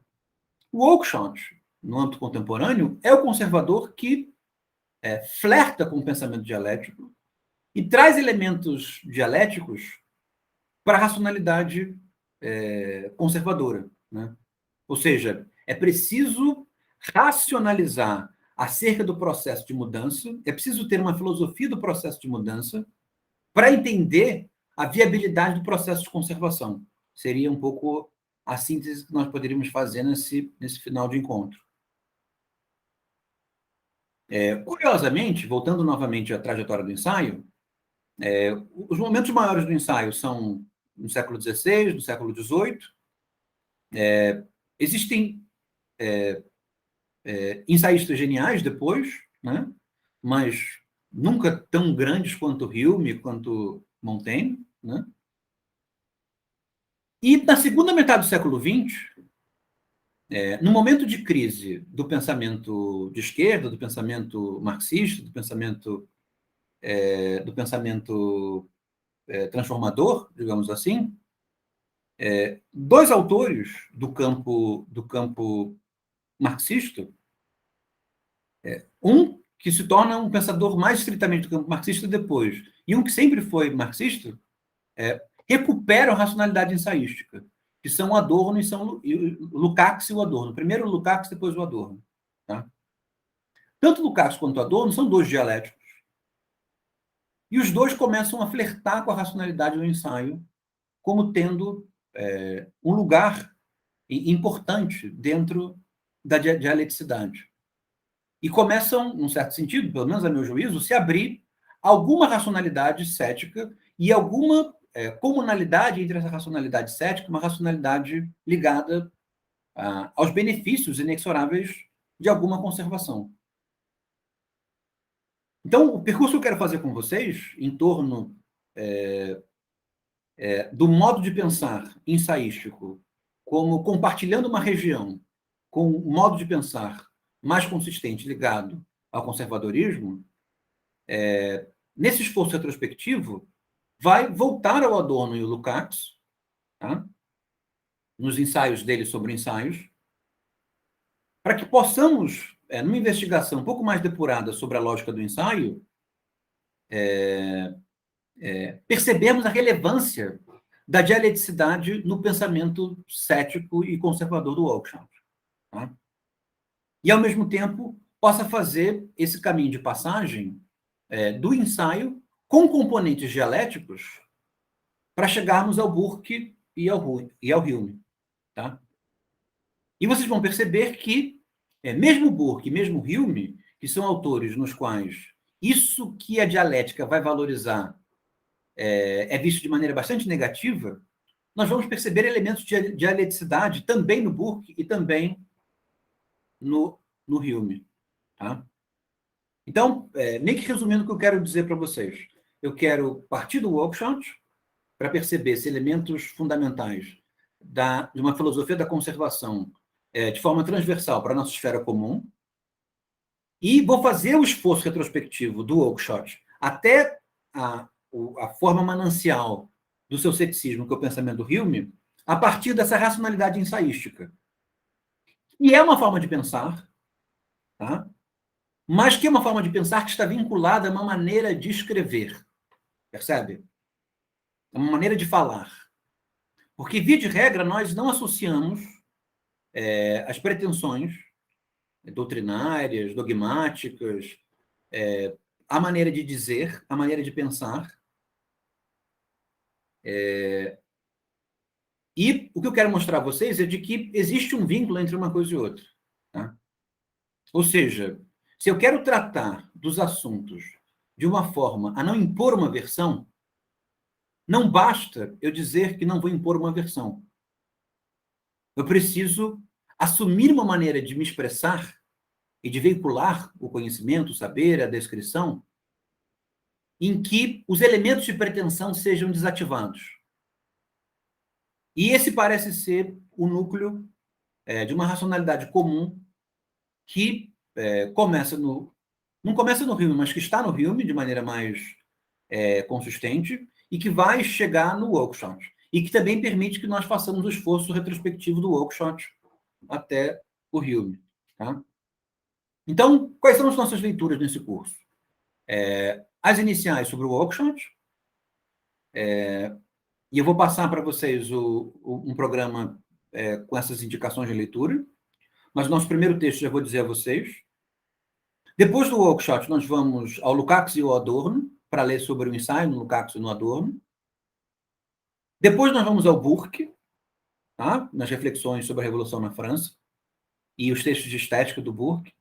O Oakeshott, no âmbito contemporâneo, é o conservador que flerta com o pensamento dialético e traz elementos dialéticos para a racionalidade conservadora. Né? Ou seja, é preciso racionalizar acerca do processo de mudança, é preciso ter uma filosofia do processo de mudança para entender a viabilidade do processo de conservação. Seria um pouco a síntese que nós poderíamos fazer nesse final de encontro. Curiosamente, voltando novamente à trajetória do ensaio, os momentos maiores do ensaio são no século XVI, no século XVIII. Existem ensaístas geniais depois, né? Mas nunca tão grandes quanto Hume, quanto Montaigne. Né? E na segunda metade do século XX, no momento de crise do pensamento de esquerda, do pensamento marxista, do pensamento transformador, digamos assim, dois autores do campo marxista, um que se torna um pensador mais estritamente do campo marxista depois, e um que sempre foi marxista, recuperam a racionalidade ensaística, que são Adorno e Lukács e o Adorno. Primeiro o Lukács, depois o Adorno. Tá? Tanto Lukács quanto Adorno são dois dialéticos. E os dois começam a flertar com a racionalidade do ensaio como tendo um lugar importante dentro da dialeticidade. E começam, num certo sentido, pelo menos a meu juízo, se abrir alguma racionalidade cética e alguma comunalidade entre essa racionalidade cética, uma racionalidade ligada aos benefícios inexoráveis de alguma conservação. Então, o percurso que eu quero fazer com vocês, em torno do modo de pensar ensaístico, como compartilhando uma região com um modo de pensar mais consistente ligado ao conservadorismo, nesse esforço retrospectivo, vai voltar ao Adorno e ao Lukács, tá? Nos ensaios dele sobre ensaios, para que possamos, numa investigação um pouco mais depurada sobre a lógica do ensaio, percebermos a relevância da dialeticidade no pensamento cético e conservador do Oakeshott. Tá? E, ao mesmo tempo, possa fazer esse caminho de passagem do ensaio com componentes dialéticos para chegarmos ao Burke e ao Hume. Tá? E vocês vão perceber que, mesmo Burke e mesmo Hume, que são autores nos quais isso que a dialética vai valorizar é visto de maneira bastante negativa, nós vamos perceber elementos de dialeticidade também no Burke e também no Hume. Tá? Então, meio que resumindo o que eu quero dizer para vocês, eu quero partir do Oakeshott para perceber se elementos fundamentais de uma filosofia da conservação de forma transversal para a nossa esfera comum, e vou fazer o esforço retrospectivo do Oakeshott até a forma manancial do seu ceticismo, que é o pensamento do Hume, a partir dessa racionalidade ensaística. E é uma forma de pensar, tá? Mas que é uma forma de pensar que está vinculada a uma maneira de escrever. Percebe? É uma maneira de falar. Porque, via de regra, nós não associamos as pretensões doutrinárias, dogmáticas, a maneira de dizer, a maneira de pensar. E o que eu quero mostrar a vocês é de que existe um vínculo entre uma coisa e outra. Tá? Ou seja, se eu quero tratar dos assuntos de uma forma a não impor uma versão, não basta eu dizer que não vou impor uma versão. Eu preciso assumir uma maneira de me expressar e de veicular o conhecimento, o saber, a descrição, em que os elementos de pretensão sejam desativados. E esse parece ser o núcleo de uma racionalidade comum que não começa no Hume, mas que está no Hume de maneira mais consistente e que vai chegar no Oakeshott. E que também permite que nós façamos o esforço retrospectivo do Oakeshott até o Hume. Tá? Então, quais são as nossas leituras nesse curso? As iniciais sobre o Oakeshott, e eu vou passar para vocês um programa com essas indicações de leitura, mas o nosso primeiro texto já vou dizer a vocês. Depois do Oakeshott, nós vamos ao Lukács e ao Adorno, para ler sobre o ensaio no Lukács e no Adorno. Depois nós vamos ao Burke, tá? Nas reflexões sobre a Revolução na França, e os textos de estética do Burke.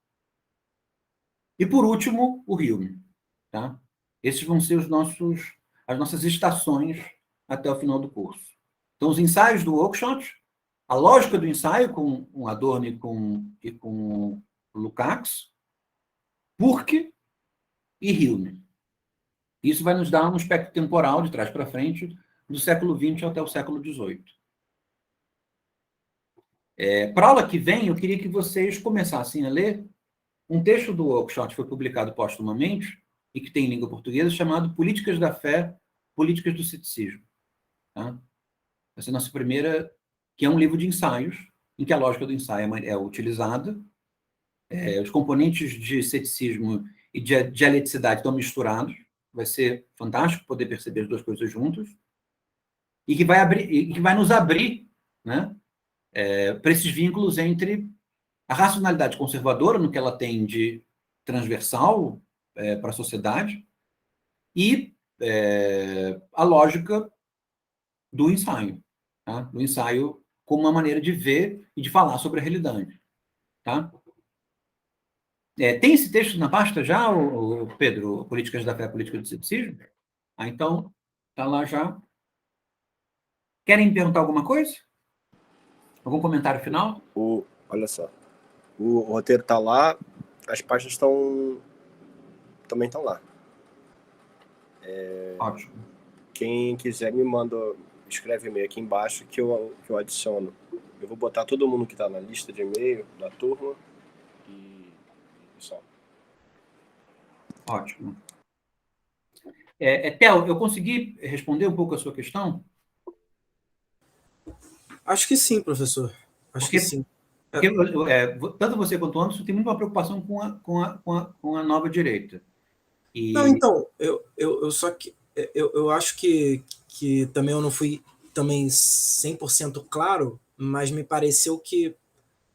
E, por último, o Hume. Tá? Esses vão ser as nossas estações até o final do curso. Então, os ensaios do Oakeshott, a lógica do ensaio com o Adorno e com o Lukács, Burke e Hume. Isso vai nos dar um espectro temporal de trás para frente, do século XX até o século XVIII. Para a aula que vem, eu queria que vocês começassem a ler um texto do Oakeshott que foi publicado póstumamente e que tem em língua portuguesa, chamado Políticas da Fé, Políticas do Ceticismo. Tá? Essa é a nossa primeira, que é um livro de ensaios, em que a lógica do ensaio é utilizada, os componentes de ceticismo e de dialeticidade estão misturados, vai ser fantástico poder perceber as duas coisas juntas, e que vai nos abrir, né, para esses vínculos entre a racionalidade conservadora, no que ela tem de transversal para a sociedade, e a lógica do ensaio. Tá? Do ensaio como uma maneira de ver e de falar sobre a realidade. Tá? Tem esse texto na pasta já, Pedro? Políticas da Fé, Política do Ceticismo? Então, está lá já. Querem perguntar alguma coisa? Algum comentário final? Olha só. O roteiro está lá, as páginas também estão lá. Ótimo. Quem quiser me manda, escreve e-mail aqui embaixo que eu adiciono. Eu vou botar todo mundo que está na lista de e-mail da turma e só. Ótimo. Theo, eu consegui responder um pouco a sua questão? Acho que sim, professor. Acho que Porque, sim. porque tanto você quanto o Anderson tem muita preocupação com a nova direita. Não, então, eu só que eu acho que também eu não fui também 100% claro, mas me pareceu que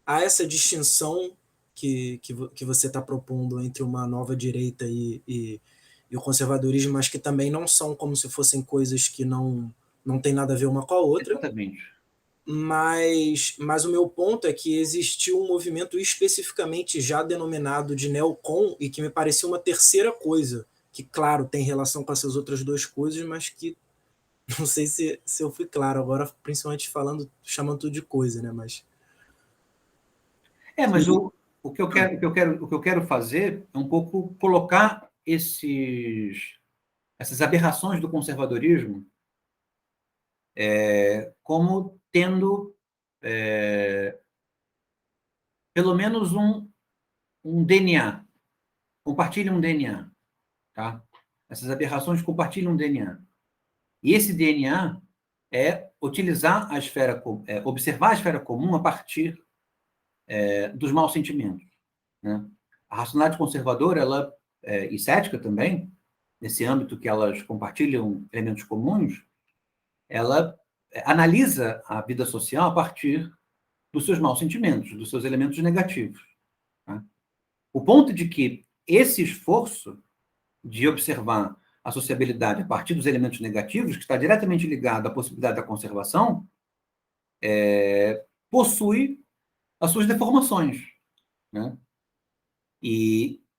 há essa distinção que você está propondo entre uma nova direita e o conservadorismo, mas que também não são como se fossem coisas que não tem nada a ver uma com a outra. Exatamente. Mas o meu ponto é que existiu um movimento especificamente já denominado de neocon e que me pareceu uma terceira coisa, que, claro, tem relação com essas outras duas coisas, mas que não sei se eu fui claro agora, principalmente chamando tudo de coisa, né? Mas Mas o que eu quero fazer é um pouco colocar essas aberrações do conservadorismo como tendo pelo menos um DNA. Compartilham um DNA. Tá? Essas aberrações compartilham um DNA. E esse DNA é utilizar observar a esfera comum a partir dos maus sentimentos. Né? A racionalidade conservadora, e cética também, nesse âmbito que elas compartilham elementos comuns, ela analisa a vida social a partir dos seus maus sentimentos, dos seus elementos negativos. Tá? O ponto de que esse esforço de observar a sociabilidade a partir dos elementos negativos, que está diretamente ligado à possibilidade da conservação, possui as suas deformações. Né?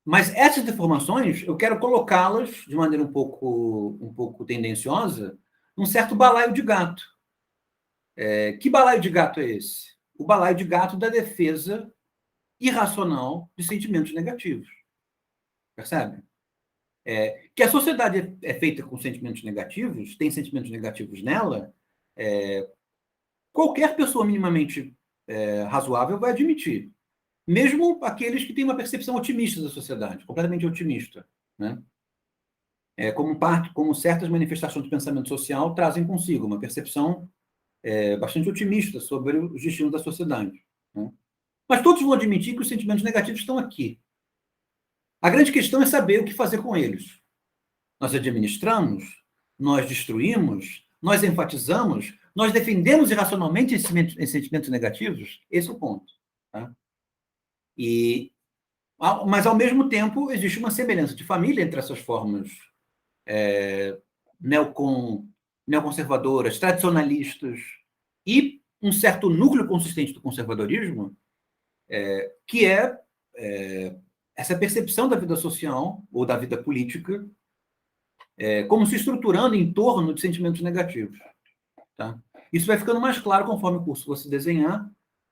Mas essas deformações, eu quero colocá-las de maneira um pouco tendenciosa num certo balaio de gato. Que balaio de gato é esse? O balaio de gato da defesa irracional de sentimentos negativos. Percebe? Que a sociedade é feita com sentimentos negativos, tem sentimentos negativos nela, qualquer pessoa minimamente razoável vai admitir. Mesmo aqueles que têm uma percepção otimista da sociedade, completamente otimista. Né? Como certas manifestações do pensamento social trazem consigo uma percepção bastante otimista sobre os destinos da sociedade. Né? Mas todos vão admitir que os sentimentos negativos estão aqui. A grande questão é saber o que fazer com eles. Nós administramos, nós destruímos, nós enfatizamos, nós defendemos irracionalmente esses sentimentos negativos? Esse é o ponto. Tá? Mas, ao mesmo tempo, existe uma semelhança de família entre essas formas neoconservadoras, tradicionalistas, e um certo núcleo consistente do conservadorismo, que é essa percepção da vida social ou da vida política como se estruturando em torno de sentimentos negativos. Tá? Isso vai ficando mais claro conforme o curso você desenhar,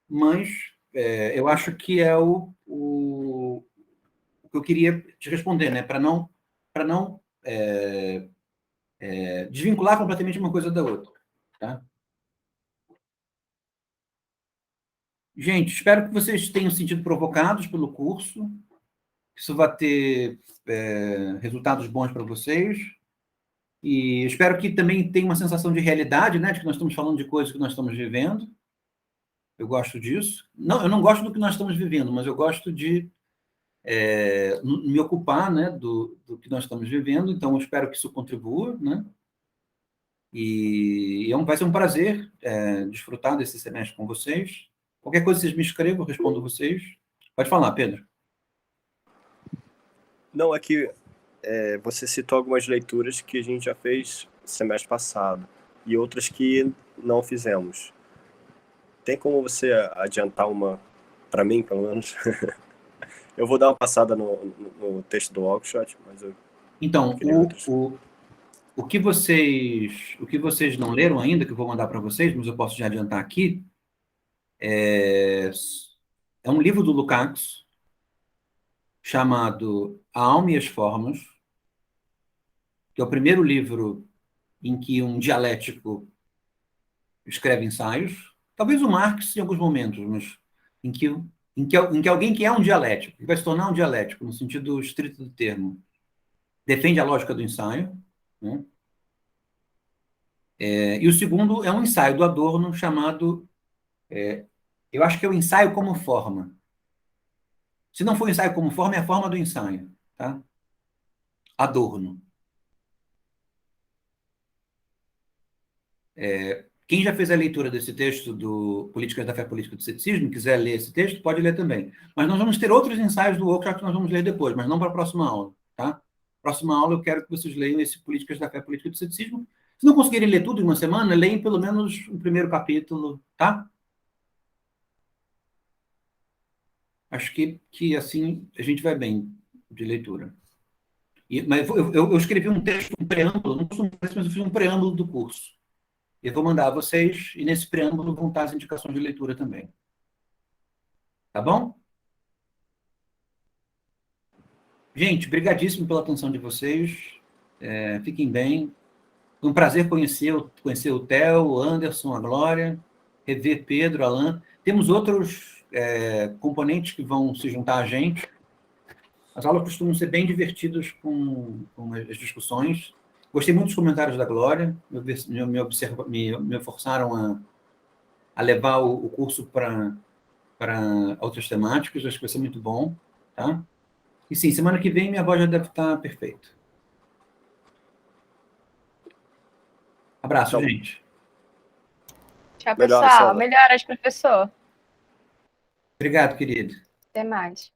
mas eu acho que é o que eu queria te responder, né? Para não desvincular completamente uma coisa da outra. Tá? Gente, espero que vocês tenham se sentido provocados pelo curso, que isso vai ter resultados bons para vocês, e espero que também tenha uma sensação de realidade, né, de que nós estamos falando de coisas que nós estamos vivendo. Eu gosto disso. Não, eu não gosto do que nós estamos vivendo, mas eu gosto de me ocupar, né, do que nós estamos vivendo, então eu espero que isso contribua, né? E vai ser um prazer desfrutar desse semestre com vocês. Qualquer coisa vocês me escrevam, eu respondo vocês. Pode falar, Pedro. Não, aqui você citou algumas leituras que a gente já fez semestre passado e outras que não fizemos. Tem como você adiantar uma para mim, pelo menos? Eu vou dar uma passada no texto do Oakeshott, mas eu... Então, o que vocês não leram ainda, que eu vou mandar para vocês, mas eu posso já adiantar aqui, é um livro do Lukács chamado A Alma e as Formas, que é o primeiro livro em que um dialético escreve ensaios. Talvez o Marx em alguns momentos, mas em que alguém que é um dialético, que vai se tornar um dialético, no sentido estrito do termo, defende a lógica do ensaio, né? E o segundo é um ensaio do Adorno chamado, eu acho que é o ensaio como forma. Se não for ensaio como forma, é a forma do ensaio, tá? Adorno. Quem já fez a leitura desse texto do Políticas da Fé Política do Ceticismo, quiser ler esse texto, pode ler também. Mas nós vamos ter outros ensaios do workshop que nós vamos ler depois, mas não para a próxima aula, tá? Próxima aula eu quero que vocês leiam esse Políticas da Fé Política do Ceticismo. Se não conseguirem ler tudo em uma semana, leem pelo menos o primeiro capítulo, tá? Acho que assim a gente vai bem de leitura. Mas eu escrevi um texto, um preâmbulo, não costumo fazer, mas eu fiz um preâmbulo do curso. Eu vou mandar a vocês, e nesse preâmbulo vão estar as indicações de leitura também. Tá bom? Gente, brigadíssimo pela atenção de vocês. Fiquem bem. Foi um prazer conhecer o Theo, o Anderson, a Glória, rever Pedro, Alan. Temos outros componentes que vão se juntar a gente. As aulas costumam ser bem divertidas com as discussões. Gostei muito dos comentários da Glória, me forçaram a levar o curso para outras temáticas, acho que vai ser muito bom, tá? E sim, semana que vem minha voz já deve estar perfeita. Abraço, gente. Tchau, Melhoras, pessoal. Sandra. Melhoras, professor. Obrigado, querido. Até mais.